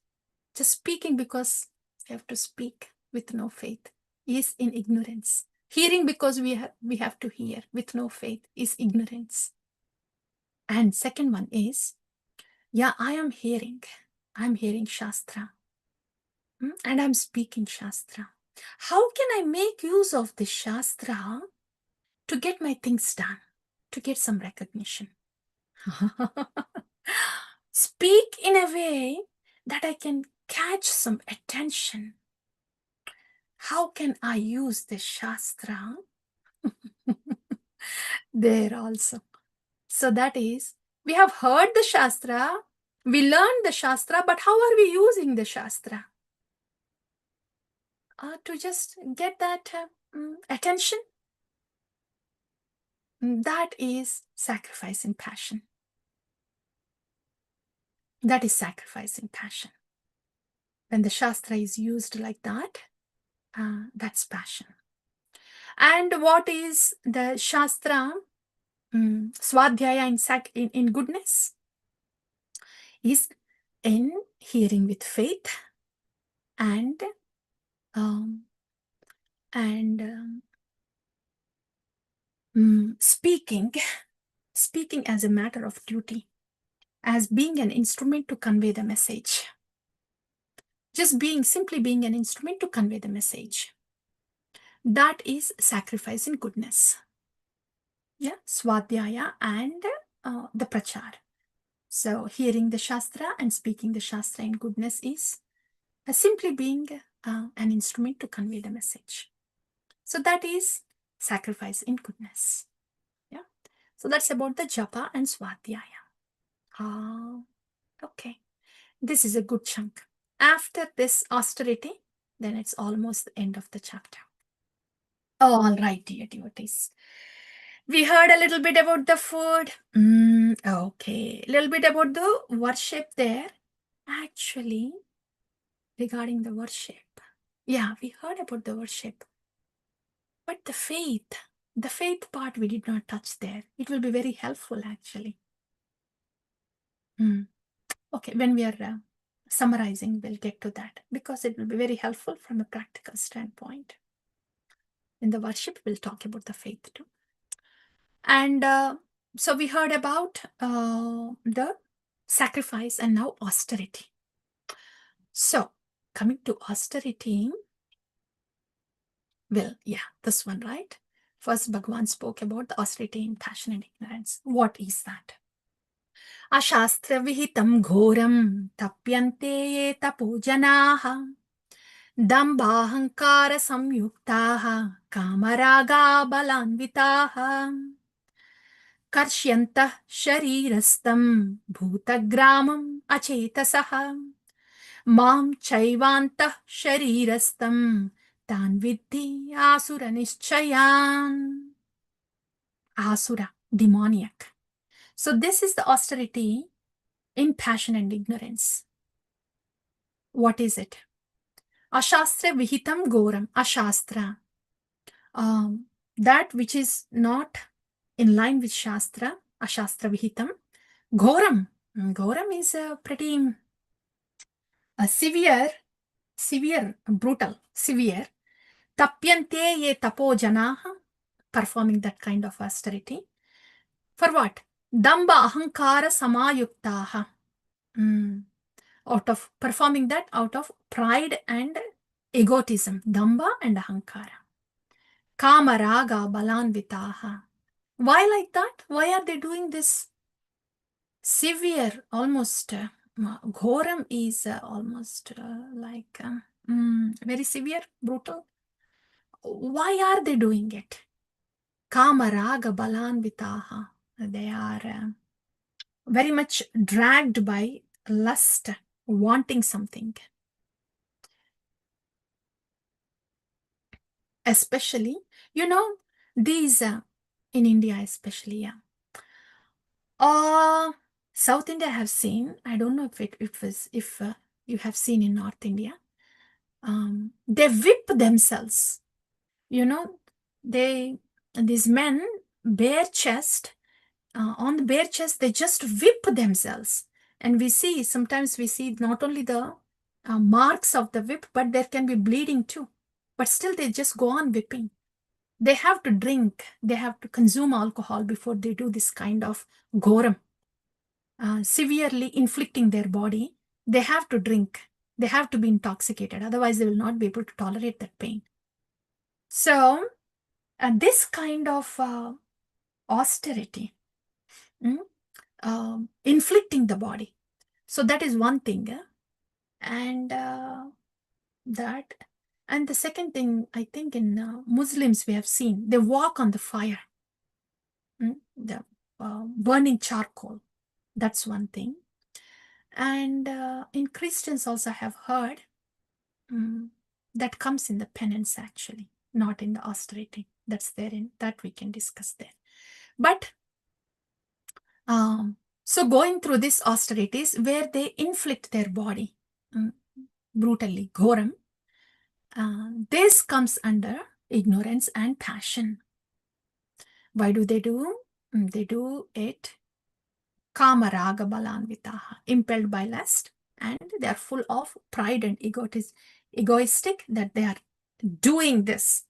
Just speaking because we have to speak with no faith is in ignorance. Hearing because we have to hear with no faith is ignorance. And second one is, yeah, I am hearing Shastra. And I'm speaking Shastra. How can I make use of this Shastra to get my things done, to get some recognition? Speak in a way that I can catch some attention. How can I use this Shastra? There also. So that is, we have heard the Shastra, we learned the Shastra, but how are we using the Shastra? to just get that attention. That is sacrificing passion. That is sacrificing passion. When the Shastra is used like that, that's passion. And what is the Shastra Swadhyaya in goodness? Is in hearing with faith and speaking as a matter of duty, as being an instrument to convey the message. Just simply being an instrument to convey the message. That is sacrifice in goodness. Yeah, Swadhyaya and the Prachar. So hearing the Shastra and speaking the Shastra in goodness is simply being an instrument to convey the message. So that is sacrifice in goodness. Yeah. So that's about the Japa and Swadhyaya. Okay. This is a good chunk. After this austerity, then it's almost the end of the chapter. All right, dear devotees. We heard a little bit about the food. Okay. A little bit about the worship there. Actually, regarding the worship. Yeah, we heard about the worship. But the faith part we did not touch there. It will be very helpful actually. Okay, when we are summarizing, we'll get to that because it will be very helpful from a practical standpoint. In the worship, we'll talk about the faith too. And so we heard about the sacrifice and now austerity. So coming to austerity, well, yeah, this one, right? First, Bhagavan spoke about the austerity in passion and ignorance. What is that? Ashastra vihitam ghoram tapyante ye tapojanaha dambhahankara samyuktaha kamaraga balanvitaha karsyantah sharirastam bhutagramam acetasaha mam chaivantah sharirastam tan vidhi asura nischayan. Asura, demoniac. So this is the austerity in passion and ignorance. What is it? Ashastra vihitam goram. Ashastra. That which is not in line with Shastra. Ashastra vihitam. Goram. Goram is a pretty severe, brutal, severe. Tapyante ye tapo janaha. Performing that kind of austerity. For what? Damba ahankara samayuktaha. Out of performing that out of pride and egotism. Damba and ahankara. Kamaraga balanvitaha. Why like that? Why are they doing this? Severe, almost ghoram is almost like very severe, brutal. Why are they doing it? Kamaraga balanvitaha. They are very much dragged by lust, wanting something. Especially, these in India, especially, yeah. South India I have seen. I don't know if you have seen in North India. They whip themselves. These men, bare chest, on the bare chest, they just whip themselves. And sometimes we see not only the marks of the whip, but there can be bleeding too. But still they just go on whipping. They have to drink, they have to consume alcohol before they do this kind of ghoram. Severely inflicting their body, they have to drink, they have to be intoxicated, otherwise they will not be able to tolerate that pain. So this kind of austerity, inflicting the body. So that is one thing. And the second thing, I think in Muslims we have seen, they walk on the fire, the burning charcoal. That's one thing. And in Christians also have heard that comes in the penance actually, not in the austerity. That's there in that we can discuss there. But so going through this austerities where they inflict their body brutally, ghoram, this comes under ignorance and passion. Why do they do? They do it kama raga balanvitaha, impelled by lust, and they are full of pride and egoistic that they are doing this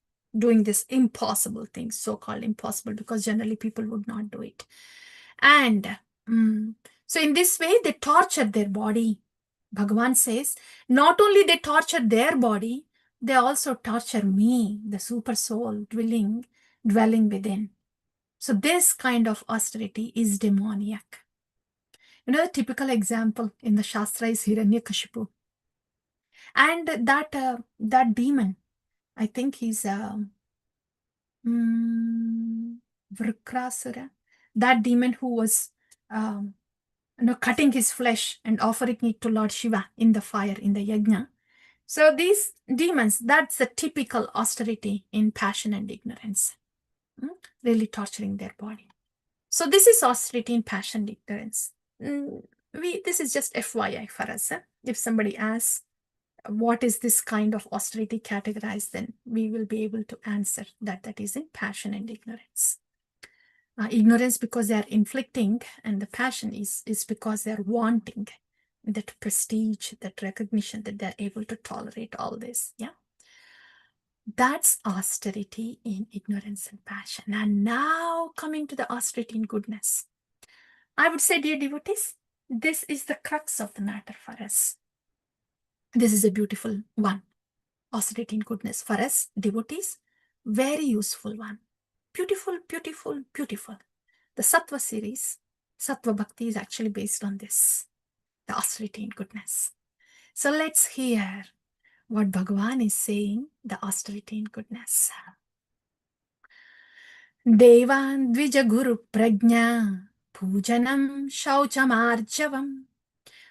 impossible thing, so-called impossible, because generally people would not do it. And so in this way, they torture their body. Bhagavan says, not only they torture their body, they also torture me, the super soul dwelling within. So this kind of austerity is demoniac. You know, the typical example in the Shastra is Hiranyakashipu. And that demon, I think he's Vrikrasura, that demon who was cutting his flesh and offering it to Lord Shiva in the fire, in the yajna. So these demons, that's the typical austerity in passion and ignorance, really torturing their body. So this is austerity in passion and ignorance. This is just FYI for us. If somebody asks, what is this kind of austerity categorized, then we will be able to answer that is in passion and ignorance. Ignorance because they are inflicting, and the passion is because they are wanting that prestige, that recognition, that they're able to tolerate all this. Yeah. That's austerity in ignorance and passion. And now coming to the austerity in goodness. I would say, dear devotees, this is the crux of the matter for us. This is a beautiful one. Austerity in goodness for us devotees, very useful one. Beautiful, beautiful, beautiful. The Sattva series, Sattva Bhakti, is actually based on this, the austerity in goodness. So let's hear what Bhagavan is saying, the austerity in goodness. Devan Dvija Guru Prajna Pujanam Shauchamarjavam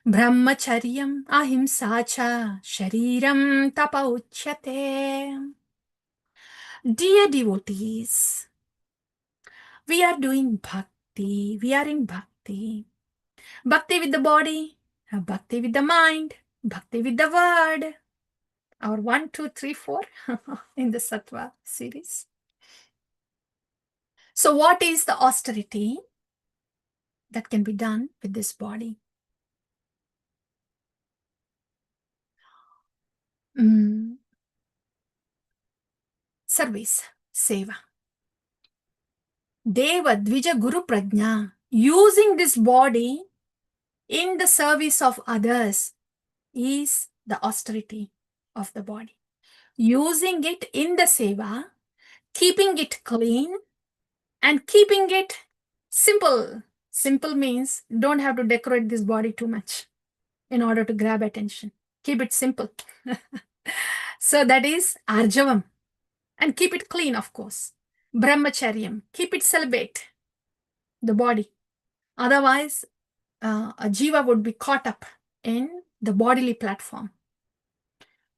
Brahmacharyam Ahimsacha Shariram Tapa Uchyate. Dear devotees, we are doing bhakti. We are in bhakti. Bhakti with the body, bhakti with the mind, bhakti with the word. Our 1, 2, 3, 4 in the Sattva series. So what is the austerity that can be done with this body? Service, seva. Deva Dvija Guru Prajna, using this body in the service of others is the austerity of the body. Using it in the seva, keeping it clean and keeping it simple. Simple means don't have to decorate this body too much in order to grab attention. Keep it simple. So that is arjavam. And keep it clean, of course. Brahmacharyam, keep it celibate, the body. Otherwise, a jiva would be caught up in the bodily platform.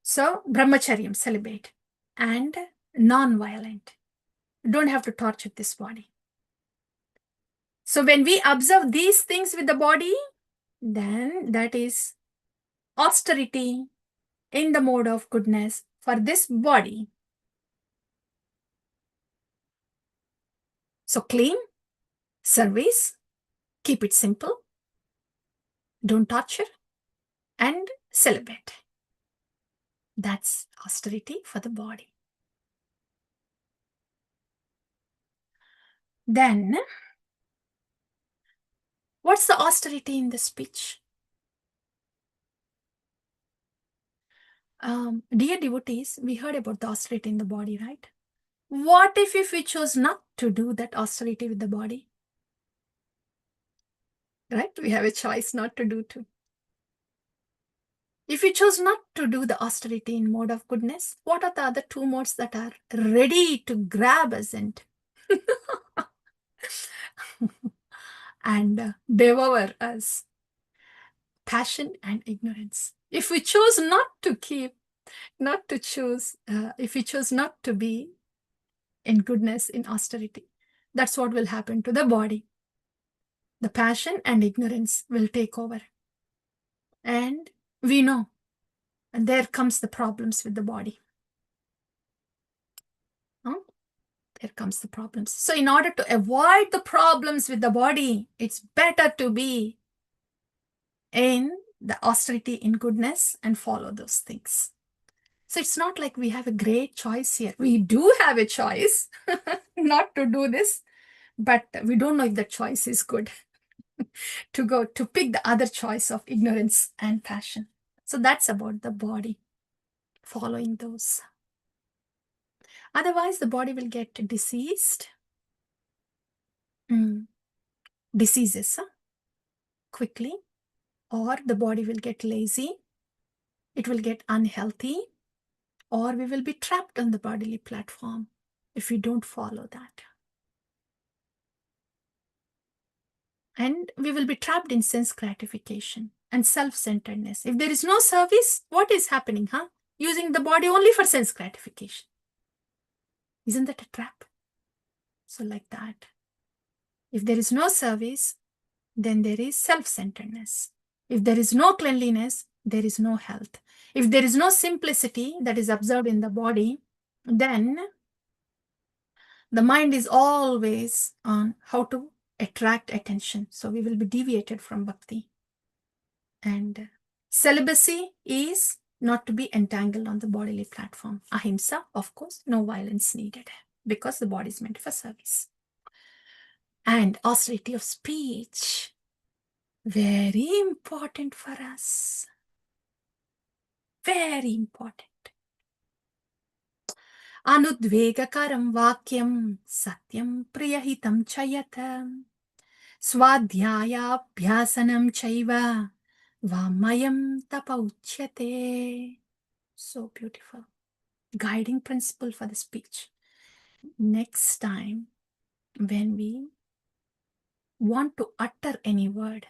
So, brahmacharyam, celibate, and non-violent. Don't have to torture this body. So, when we observe these things with the body, then that is austerity in the mode of goodness for this body. So, clean, service, keep it simple, don't torture, and celibate. That's austerity for the body. Then, what's the austerity in the speech? Dear devotees, we heard about the austerity in the body, right? What if we chose not to do that austerity with the body? Right? We have a choice not to do too. If we chose not to do the austerity in mode of goodness, what are the other two modes that are ready to grab us and devour us? Passion and ignorance. If we choose not to keep not to choose, if we choose not to be in goodness, in austerity, that's what will happen to the body. The passion and ignorance will take over. And we know, and there comes the problems with the body. Huh? There comes the problems. So in order to avoid the problems with the body, it's better to be in the austerity, in goodness, and follow those things. So it's not like we have a great choice here. We do have a choice not to do this, but we don't know if the choice is good to pick the other choice of ignorance and passion. So that's about the body, following those. Otherwise, the body will get diseased. Diseases quickly, or the body will get lazy, it will get unhealthy, or we will be trapped on the bodily platform if we don't follow that. And we will be trapped in sense gratification and self-centeredness. If there is no service, what is happening, huh? Using the body only for sense gratification. Isn't that a trap? So like that. If there is no service, then there is self-centeredness. If there is no cleanliness, there is no health. If there is no simplicity that is observed in the body, then the mind is always on how to attract attention. So we will be deviated from bhakti. And celibacy is not to be entangled on the bodily platform. Ahimsa, of course, no violence needed because the body is meant for service. And austerity of speech, very important for us. Very important. Anudvegakaram vakyam satyam priyahitam chayata swadhyayabhyasanam chaiva vamayam tapauchyate. So beautiful. Guiding principle for the speech. Next time, when we want to utter any word,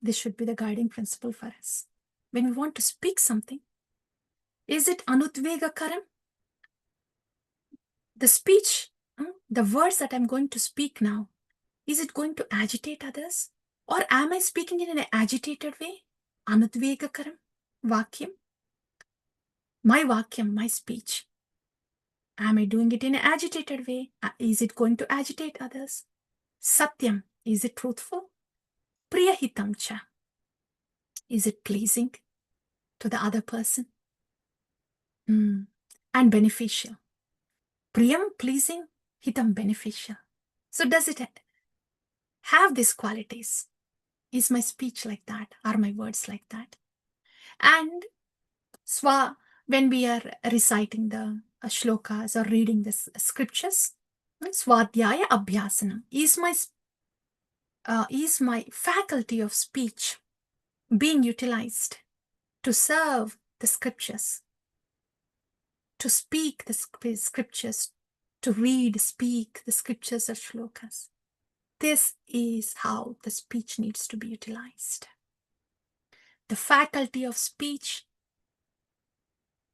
this should be the guiding principle for us. When we want to speak something, is it anudvegakaram? The speech, the words that I'm going to speak now, is it going to agitate others? Or am I speaking in an agitated way? Anudvegakaram vakyam. My vakyam, my speech. Am I doing it in an agitated way? Is it going to agitate others? Satyam, is it truthful? Priyahitam cha, is it pleasing to the other person? And beneficial. Priyam, pleasing, hitam, beneficial. So does it have these qualities? Is my speech like that? Are my words like that? And when we are reciting the shlokas or reading the scriptures, swadhyaya abhyasanam, is my faculty of speech being utilized to serve the scriptures, to speak the scriptures, to read, speak the scriptures or shlokas? This is how the speech needs to be utilized. The faculty of speech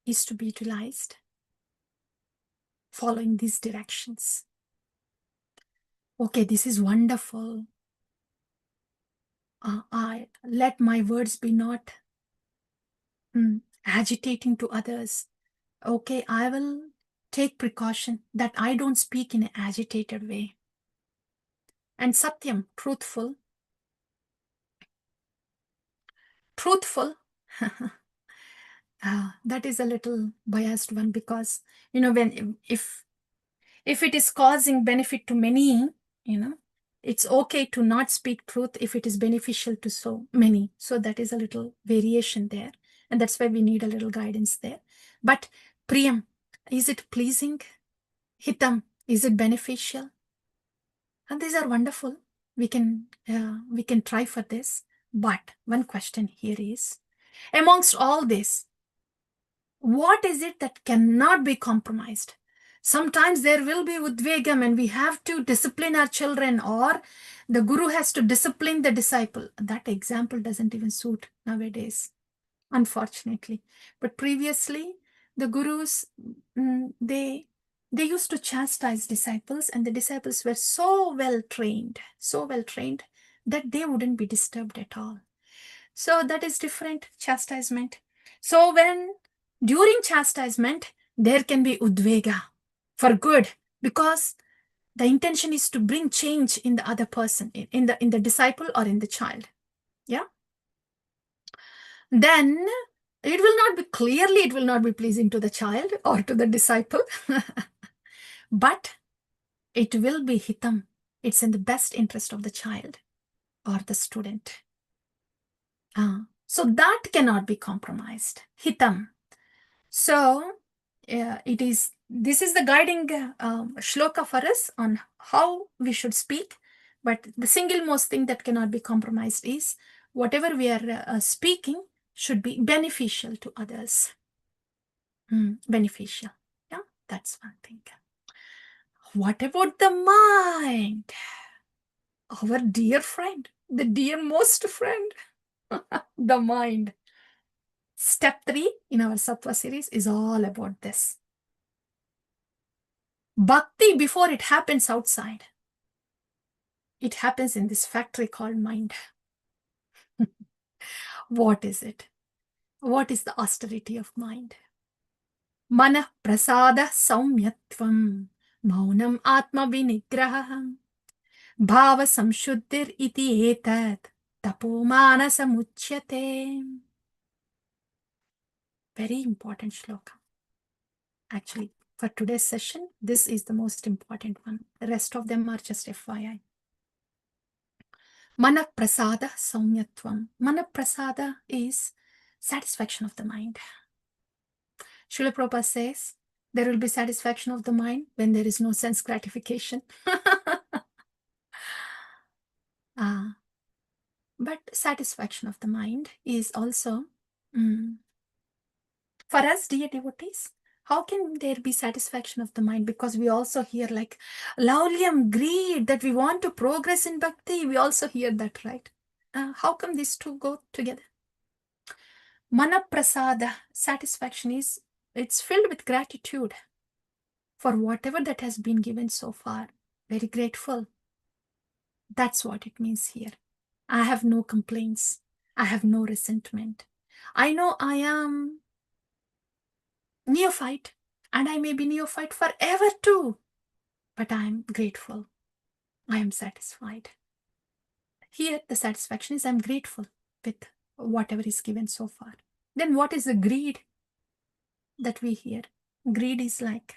is to be utilized following these directions. Okay, this is wonderful. Let my words be not agitating to others. Okay, I will take precaution that I don't speak in an agitated way. And satyam, truthful. Truthful. That is a little biased one, because if it is causing benefit to many, it's okay to not speak truth if it is beneficial to so many. So that is a little variation there, and that's why we need a little guidance there. But priyam, is it pleasing? Hitam, is it beneficial? And these are wonderful. We can try for this. But one question here is, amongst all this, what is it that cannot be compromised? Sometimes there will be udvegam and we have to discipline our children, or the guru has to discipline the disciple. That example doesn't even suit nowadays, unfortunately. But previously, The gurus, they used to chastise disciples, and the disciples were so well trained that they wouldn't be disturbed at all. So that is different chastisement. So when during chastisement, there can be udvega for good, because the intention is to bring change in the other person, in the disciple or in the child. Yeah. Then it will not be pleasing to the child or to the disciple, but it will be hitam. It's in the best interest of the child or the student. So that cannot be compromised. Hitam. So this is the guiding shloka for us on how we should speak. But the single most thing that cannot be compromised is whatever we are speaking should be beneficial to others. Beneficial. Yeah, that's one thing. What about the mind? Our dear friend, the dearmost friend, the mind. Step 3 in our Sattva series is all about this. Bhakti, before it happens outside, it happens in this factory called mind. What is it? What is the austerity of mind? Mana prasada saumyatvam, maunam atma vinigraham, bhava samshuddhir iti etat, tapomana samuchyate. Very important shloka. Actually, for today's session, this is the most important one. The rest of them are just FYI. Mana prasada saumyatvam. Mana prasada is satisfaction of the mind. Srila Prabhupada says there will be satisfaction of the mind when there is no sense gratification. But satisfaction of the mind is also, for us dear devotees, how can there be satisfaction of the mind? Because we also hear like laulyam, greed, that we want to progress in bhakti. We also hear that, right? How come these two go together? Mana prasada, satisfaction is, it's filled with gratitude for whatever that has been given so far. Very grateful. That's what it means here. I have no complaints. I have no resentment. I know I am neophyte, and I may be neophyte forever too, but I am grateful. I am satisfied. Here, the satisfaction is I'm grateful with whatever is given so far. Then what is the greed that we hear? Greed is like,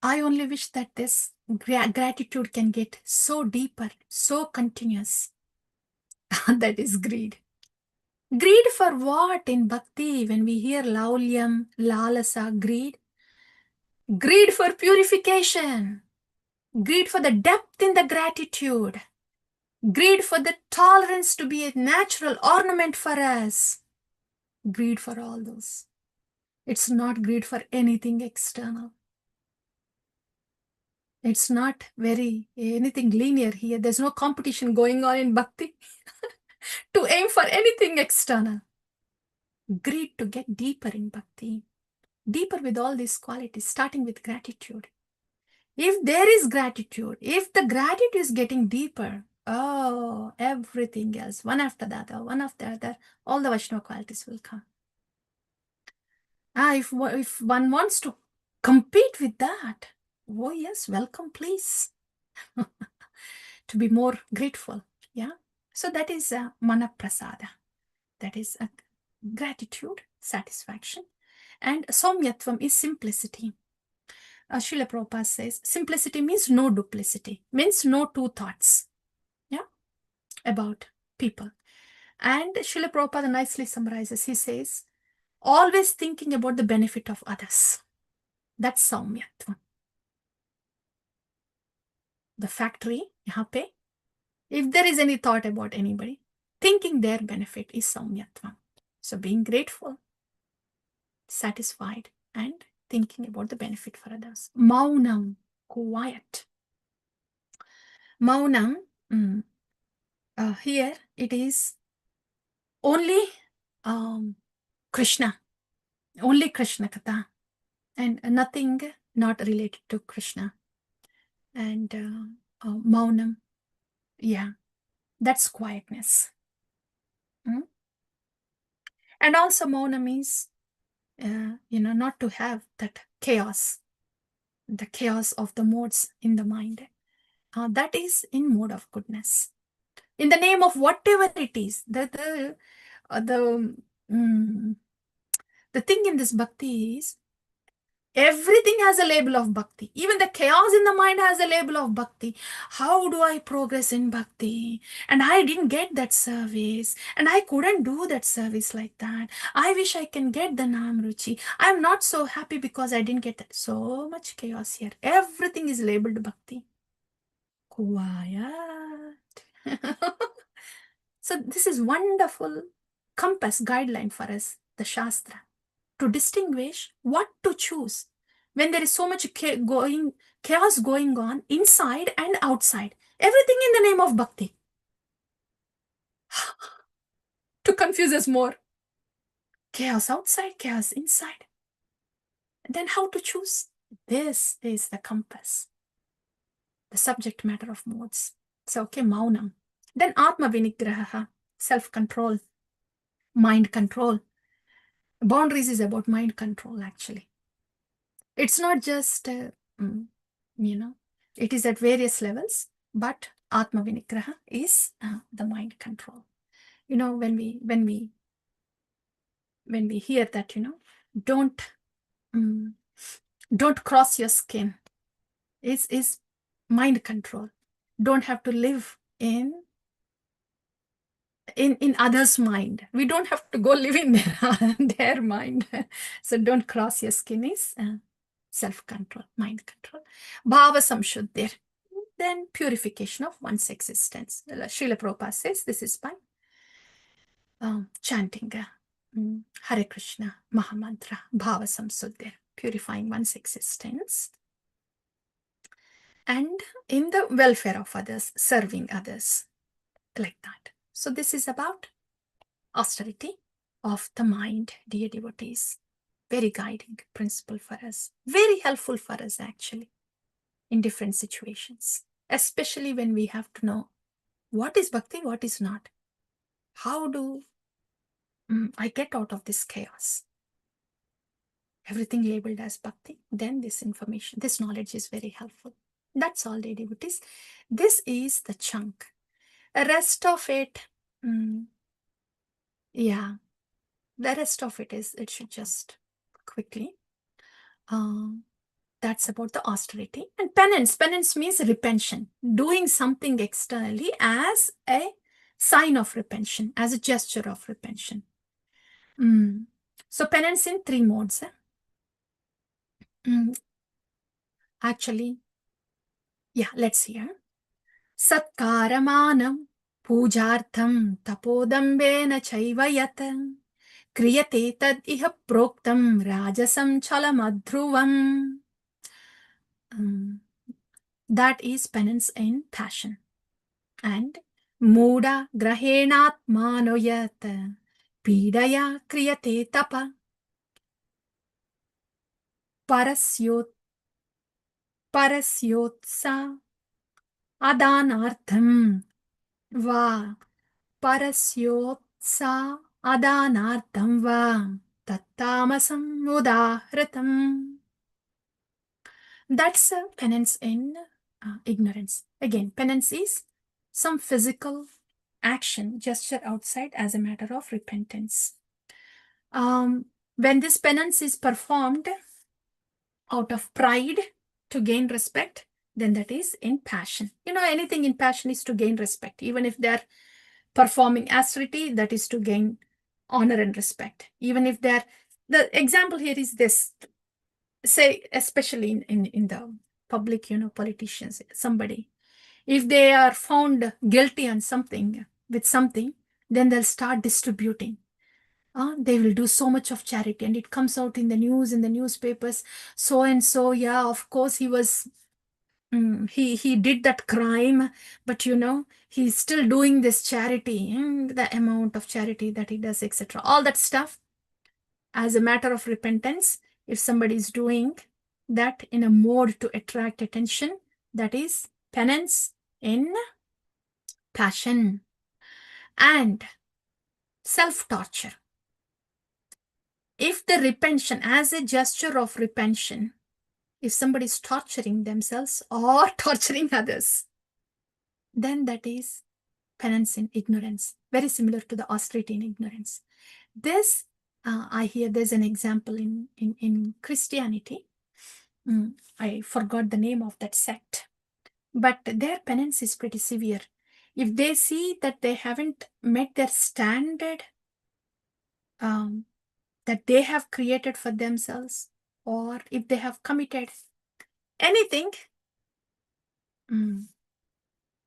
I only wish that this gratitude can get so deeper, so continuous. That is greed. Greed for what in bhakti? When we hear laulyam, lalasa, greed. Greed for purification. Greed for the depth in the gratitude. Greed for the tolerance to be a natural ornament for us. Greed for all those. It's not greed for anything external. It's not very anything linear here. There's no competition going on in bhakti to aim for anything external. Greed to get deeper in bhakti. Deeper with all these qualities, starting with gratitude. If there is gratitude, if the gratitude is getting deeper, oh, everything else, one after the other, one after the other, all the Vaishnava qualities will come. If one wants to compete with that, oh yes, welcome, please. To be more grateful, yeah. So that is mana prasada. That is a gratitude, satisfaction. And saumyatvam is simplicity. Srila Prabhupada says, simplicity means no duplicity, means no two thoughts, yeah, about people. And Srila Prabhupada nicely summarizes, he says, always thinking about the benefit of others. That's saumyatvam. The factory, yahan pe, if there is any thought about anybody, thinking their benefit is saumyatvam. So being grateful, satisfied, and thinking about the benefit for others. Maunam, quiet. Maunam, here it is only Krishna. Only Krishna Katha and nothing not related to Krishna. And Maunam, yeah, that's quietness. And also Maunam is, not to have that chaos, the chaos of the modes in the mind. That is in mode of goodness. In the name of whatever it is, the thing in this bhakti is everything has a label of bhakti. Even the chaos in the mind has a label of bhakti. How do I progress in bhakti? And I didn't get that service. And I couldn't do that service like that. I wish I can get the Namruchi. I'm not so happy because I didn't get that. So much chaos here. Everything is labeled bhakti. Quiet. So this is wonderful compass guideline for us, the Shastra, to distinguish what to choose when there is so much chaos going on inside and outside. Everything in the name of bhakti. To confuse us more. Chaos outside, chaos inside. Then how to choose? This is the compass, the subject matter of modes. So, okay, Maunam. Then Atma Vinigraha, self-control, mind control. Boundaries is about mind control, actually. It's not just, it is at various levels, but Atma Vinigraha is the mind control. When we hear that, don't cross your skin, is mind control. Don't have to live in others' mind. We don't have to go live in their mind. So don't cross your skin is self-control, mind control. Bhava samshuddhir, then purification of one's existence. Srila Prabhupada says this is by chanting Hare Krishna Mahamantra, Bhava samshuddhir, purifying one's existence. And in the welfare of others, serving others, like that. So this is about austerity of the mind, dear devotees. Very guiding principle for us. Very helpful for us, actually, in different situations. Especially when we have to know what is bhakti, what is not. How do I get out of this chaos? Everything labeled as bhakti, then this information, this knowledge is very helpful. That's all, dear devotees. This is the chunk. The rest of it, yeah, the rest of it should just quickly. That's about the austerity. And penance. Penance means repentance. Doing something externally as a sign of repentance, as a gesture of repentance. So penance in 3 modes. Actually, yeah, let's hear. Satkaramanam pujartham tapodambena chaiva yat kriyate tad iha proktam rajasam chalamadhruvam. That is penance in passion. And Muda grahenat manoyat pidaya kriyate tapa parasyotsa adanartham va parasyotsa adanartham va tattamasam udahritam. That's a penance in ignorance. Again, penance is some physical action, gesture outside as a matter of repentance. When this penance is performed out of pride to gain respect, then that is in passion. Anything in passion is to gain respect. Even if they're performing austerity, that is to gain honor and respect. Even if the example here is this, say, especially in the public, politicians, somebody, if they are found guilty on something, with something, then they'll start distributing. They will do so much of charity, and it comes out in the news, in the newspapers, so and so, yeah, of course he was, he did that crime, but he's still doing this charity, the amount of charity that he does, etc. All that stuff. as a matter of repentance, if somebody is doing that in a mode to attract attention, that is penance in passion. And self-torture. If the repention, as a gesture of repention, if somebody is torturing themselves or torturing others, then that is penance in ignorance, very similar to the austerity in ignorance. This, I hear there's an example in Christianity. I forgot the name of that sect, but their penance is pretty severe. If they see that they haven't met their standard that they have created for themselves, or if they have committed anything,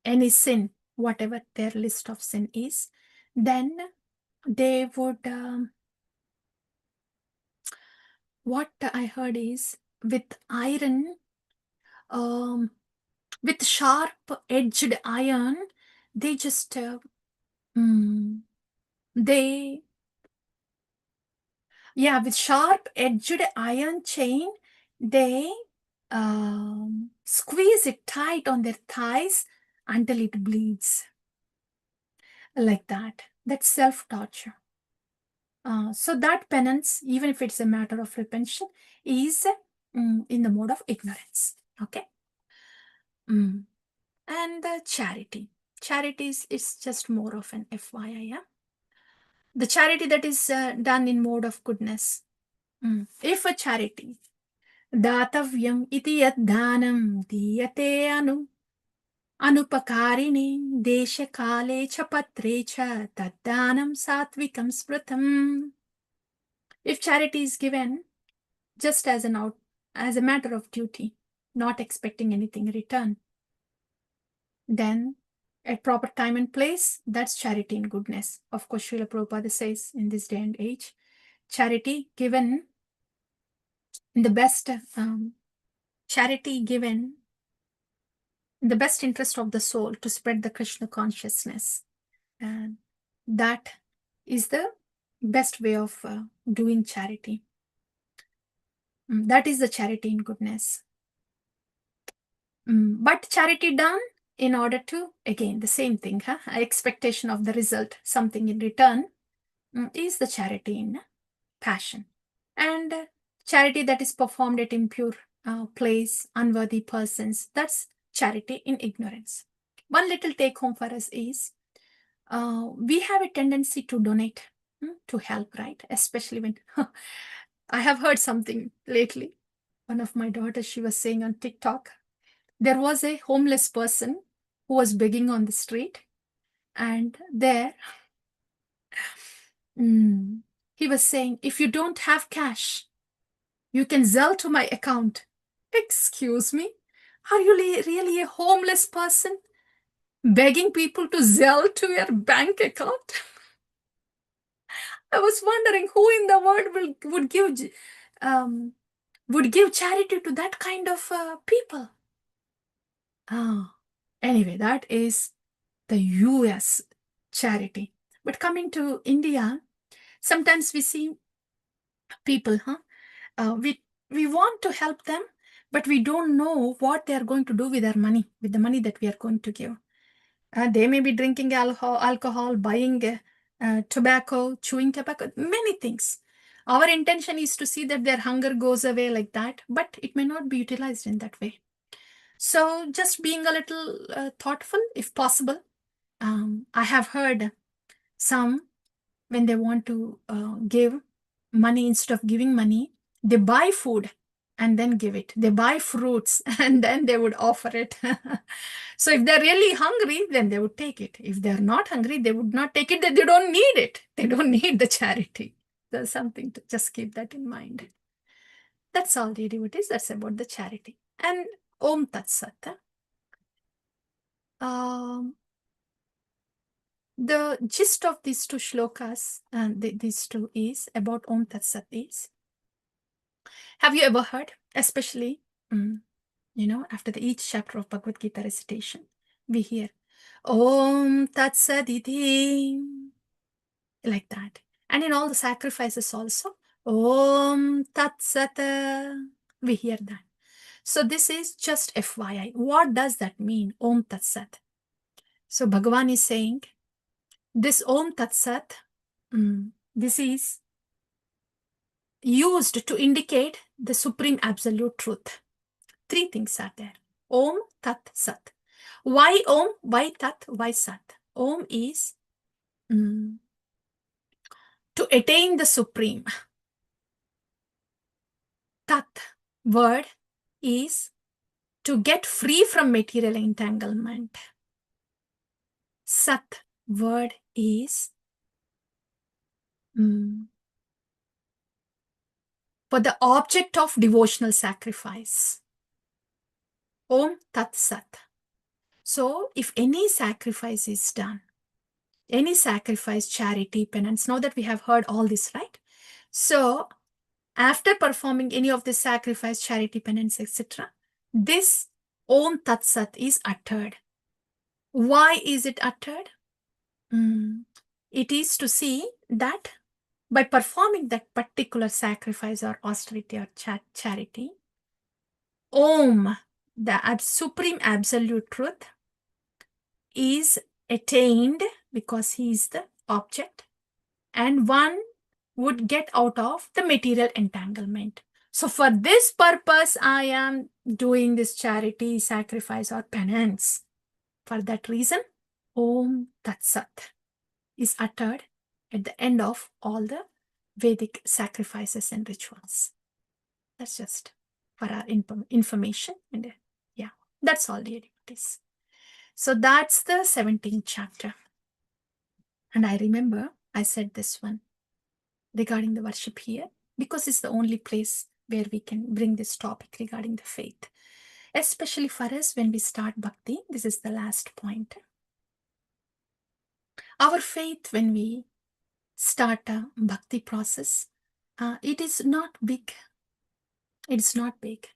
any sin, whatever their list of sin is, then they would, what I heard is, with iron, with sharp-edged iron, they just, with sharp-edged iron chain, they squeeze it tight on their thighs until it bleeds. Like that. That's self-torture. So that penance, even if it's a matter of repentance, is in the mode of ignorance. Okay. And charity. Charity is just more of an FYI. Yeah? The charity that is done in mode of goodness. If a charity, datavyam iti yad dhanam diyate anupakarini desha kale cha patre cha taddanam satvikam smritam. If charity is given just as a matter of duty, not expecting anything in return, then at proper time and place, that's charity in goodness. Of course, Srila Prabhupada says in this day and age, charity given in the best, charity given in the best interest of the soul to spread the Krishna consciousness. And that is the best way of doing charity. That is the charity in goodness. But charity done in order to, again, the same thing, expectation of the result, something in return, is the charity in passion. And charity that is performed at impure place, unworthy persons, that's charity in ignorance. One little take home for us is, we have a tendency to donate, to help, right? Especially when I have heard something lately. One of my daughters, she was saying on TikTok, there was a homeless person who was begging on the street, and there he was saying, if you don't have cash, you can Zelle to my account. Excuse me, are you really a homeless person begging people to Zelle to your bank account? I was wondering who in the world would give charity to that kind of people. Anyway, that is the US charity. But coming to India, sometimes we see people, we want to help them, but we don't know what they are going to do with their money, with the money that we are going to give. They may be drinking alcohol, buying tobacco, chewing tobacco, many things. Our intention is to see that their hunger goes away like that, but it may not be utilized in that way. So just being a little thoughtful, if possible. I have heard some, when they want to give money, instead of giving money, they buy food and then give it. They buy fruits and then they would offer it. So if they're really hungry, then they would take it. If they're not hungry, they would not take it. They don't need it. They don't need the charity. There's something to just keep that in mind. That's all, dear devotees. That's about the charity. And Om Tat Sat. The gist of these two shlokas, these two is about Om Tat Sat is, have you ever heard, especially, after each chapter of Bhagavad Gita recitation, we hear Om Tat Sat Iti, like that. And in all the sacrifices also, Om Tat Sat. We hear that. So this is just FYI. What does that mean? Om Tat Sat. So Bhagavan is saying, this Om Tat Sat, this is used to indicate the supreme absolute truth. Three things are there. Om Tat Sat. Why Om? Why Tat? Why Sat? Om is to attain the supreme. Tat word is to get free from material entanglement. Sat word is for the object of devotional sacrifice. Om Tat Sat. So if any sacrifice is done, any sacrifice, charity, penance, now that we have heard all this, right? So after performing any of the sacrifice, charity, penance, etc., this Om Tat Sat is uttered. Why is it uttered? It is to see that by performing that particular sacrifice or austerity or charity, Om, the supreme absolute truth, is attained because he is the object, and one would get out of the material entanglement. So for this purpose, I am doing this charity, sacrifice, or penance. For that reason, Om Tat Sat is uttered at the end of all the Vedic sacrifices and rituals. That's just for our information. And yeah, that's all, dear devotees. So that's the 17th chapter. And I remember I said this one regarding the worship here, because it's the only place where we can bring this topic regarding the faith. Especially for us when we start bhakti, this is the last point. Our faith, when we start a bhakti process, it is not big. It's not big.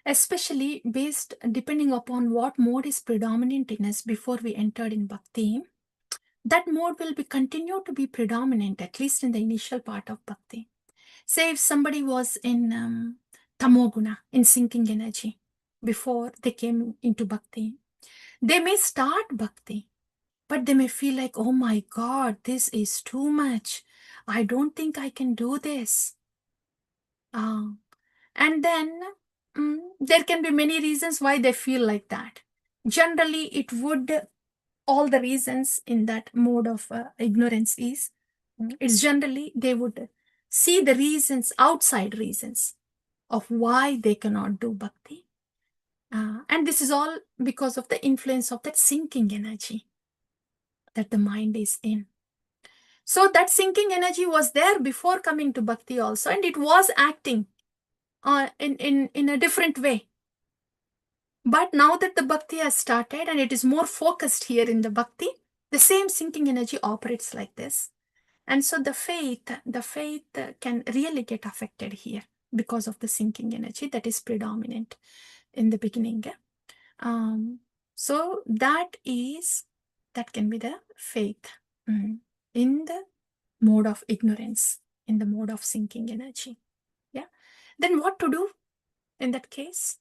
Especially based, depending upon what mode is predominant in us before we entered in bhakti, that mode will be continue to be predominant, at least in the initial part of bhakti. Say if somebody was in tamoguna, in sinking energy, before they came into bhakti, they may start bhakti, but they may feel like, oh my God, this is too much. I don't think I can do this. And then there can be many reasons why they feel like that. Generally, it would, all the reasons in that mode of ignorance is, it's generally they would see the reasons, outside reasons of why they cannot do bhakti. And this is all because of the influence of that sinking energy that the mind is in. So that sinking energy was there before coming to bhakti also, and it was acting in a different way. But now that the bhakti has started and it is more focused here in the bhakti, the same sinking energy operates like this. And so the faith can really get affected here because of the sinking energy that is predominant in the beginning. So that can be the faith in the mode of ignorance, in the mode of sinking energy. Yeah. Then what to do in that case?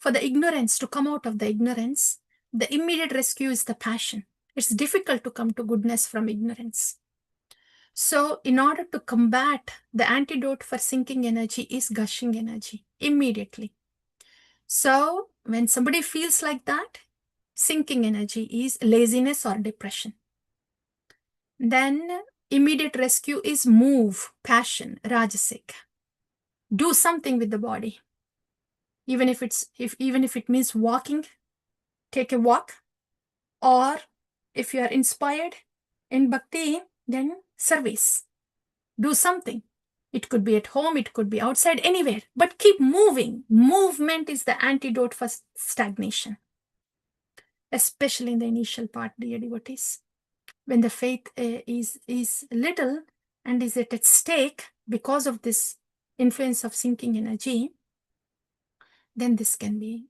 For the ignorance, to come out of the ignorance, the immediate rescue is the passion. It's difficult to come to goodness from ignorance. So in order to combat, the antidote for sinking energy is gushing energy immediately. So when somebody feels like that, sinking energy is laziness or depression. Then immediate rescue is move, passion, rajasic. Do something with the body. Even if it means walking, take a walk. Or if you are inspired in bhakti, then service. Do something. It could be at home, it could be outside, anywhere. But keep moving. Movement is the antidote for stagnation. Especially in the initial part, dear devotees. When the faith is little and is at stake because of this influence of sinking energy, then this can be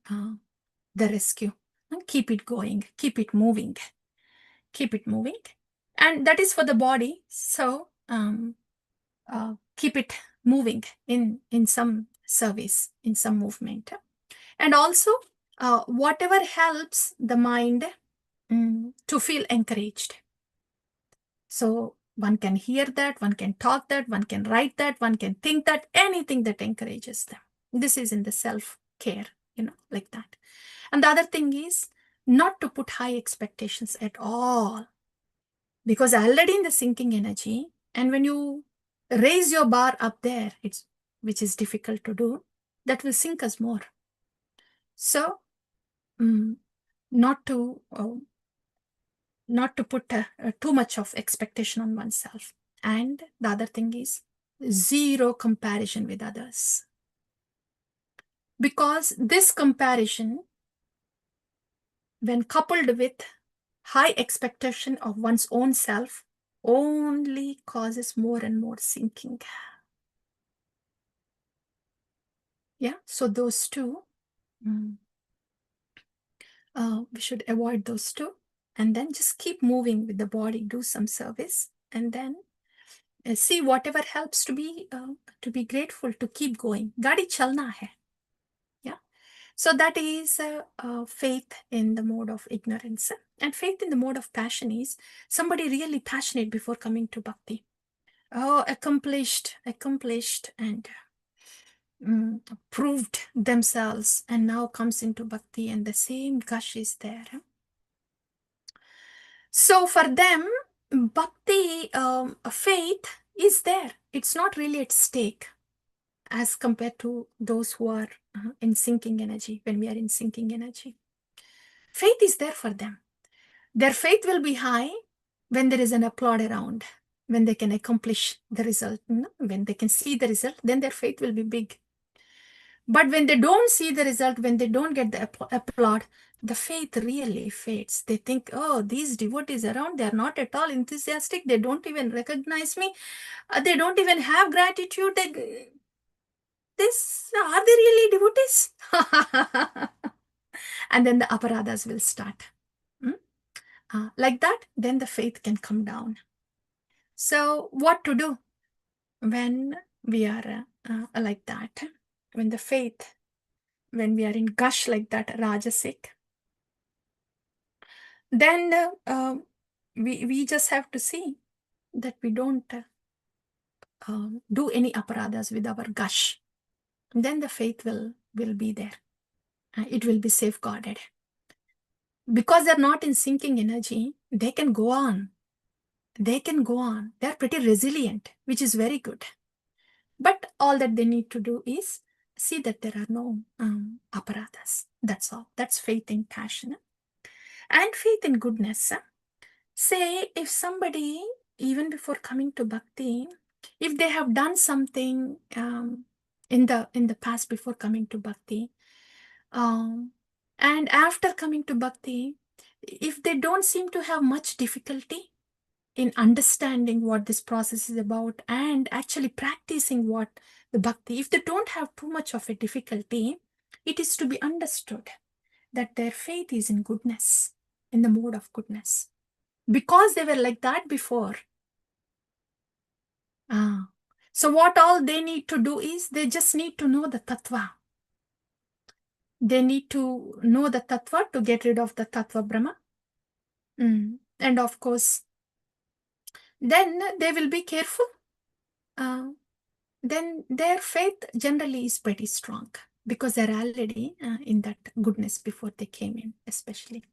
the rescue. And keep it going, keep it moving. Keep it moving. And that is for the body. So keep it moving in some service, in some movement. And also whatever helps the mind to feel encouraged. So one can hear that, one can talk that, one can write that, one can think that, anything that encourages them. This is in the self-care, like that. And the other thing is not to put high expectations at all, because already in the sinking energy, and when you raise your bar up there, which is difficult to do, that will sink us more. So not to put too much of expectation on oneself. And the other thing is zero comparison with others, because this comparison, when coupled with high expectation of one's own self, only causes more and more sinking. Yeah, so those two, we should avoid those two, and then just keep moving with the body, do some service, and then see whatever helps to be grateful, to keep going. Gadi chalna hai. Yeah. So that is faith in the mode of ignorance. And faith in the mode of passion is somebody really passionate before coming to bhakti. Oh, accomplished, and proved themselves, and now comes into bhakti, and the same gush is there. So for them, bhakti, faith is there. It's not really at stake as compared to those who are in sinking energy. When we are in sinking energy, faith is there for them. Their faith will be high when there is an applaud around, when they can accomplish the result, when they can see the result, then their faith will be big. But when they don't see the result, when they don't get the applaud, the faith really fades. They think, oh, these devotees around, they are not at all enthusiastic. They don't even recognize me. They don't even have gratitude. Are they really devotees? And then the aparadas will start. Like that, then the faith can come down. So what to do when we are like that? When the faith, when we are in gush like that, rajasic, then we just have to see that we don't do any aparadas with our gush. Then the faith will be there. It will be safeguarded. Because they're not in sinking energy, they can go on. They can go on. They're pretty resilient, which is very good. But all that they need to do is see that there are no aparadas. That's all. That's faith in passion. And faith in goodness. Say, if somebody, even before coming to bhakti, if they have done something in the past before coming to bhakti, and after coming to bhakti, if they don't seem to have much difficulty in understanding what this process is about and actually practicing what the bhakti, if they don't have too much of a difficulty, it is to be understood that their faith is in goodness, in the mode of goodness. Because they were like that before. So what all they need to do is they just need to know the tattva. They need to know the tattva to get rid of the tattva Brahma. And of course, then they will be careful. Then their faith generally is pretty strong because they're already in that goodness before they came in, especially.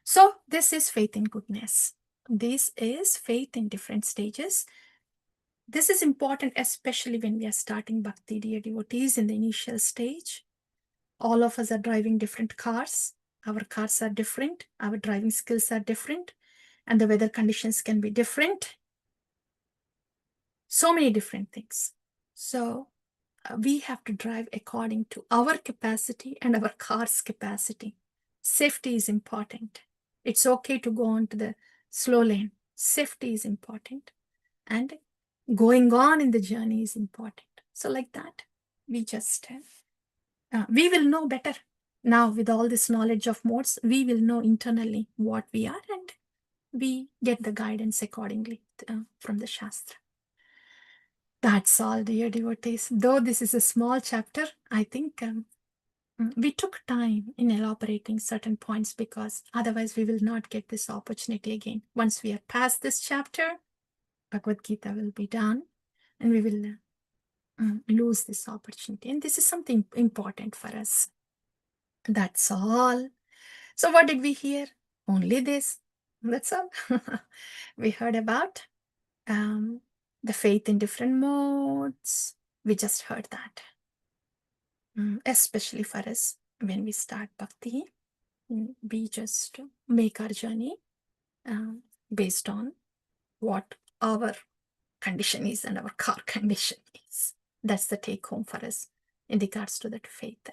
So this is faith in goodness. This is faith in different stages. This is important, especially when we are starting bhakti, dear devotees, in the initial stage. All of us are driving different cars. Our cars are different. Our driving skills are different. And the weather conditions can be different. So many different things. So we have to drive according to our capacity and our car's capacity. Safety is important. It's okay to go on to the slow lane. Safety is important. And going on in the journey is important. So like that, we just, we will know better. Now with all this knowledge of modes, we will know internally what we are, and we get the guidance accordingly from the Shastra. That's all, dear devotees. Though this is a small chapter, I think we took time in elaborating certain points because otherwise we will not get this opportunity again. Once we are past this chapter, Bhagavad Gita will be done and we will lose this opportunity. And this is something important for us. That's all. So what did we hear? Only this. That's all. We heard about the faith in different modes. We just heard that. Especially for us, when we start bhakti, we just make our journey based on what our condition is and our car condition is. That's the take home for us in regards to that faith.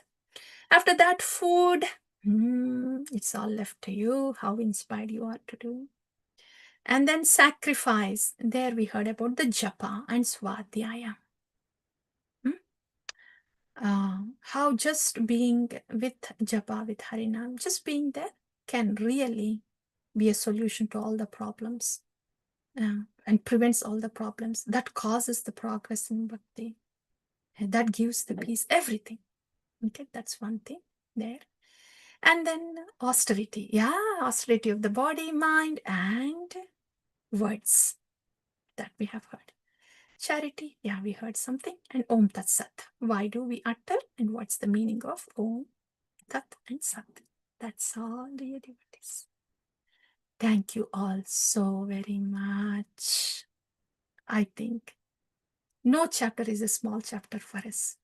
After that, food, it's all left to you, how inspired you are to do. And then sacrifice. There we heard about the japa and swadhyaya. How just being with japa, with harinam, just being there can really be a solution to all the problems and prevents all the problems. That causes the progress in bhakti. And that gives the peace, everything. Okay, that's one thing there. And then austerity. Yeah, austerity of the body, mind, and words that we have heard. Charity, yeah, we heard something. And Om Tat Sat. Why do we utter? And what's the meaning of Om, Tat, and Sat? That's all, dear devotees. Thank you all so very much. I think no chapter is a small chapter for us.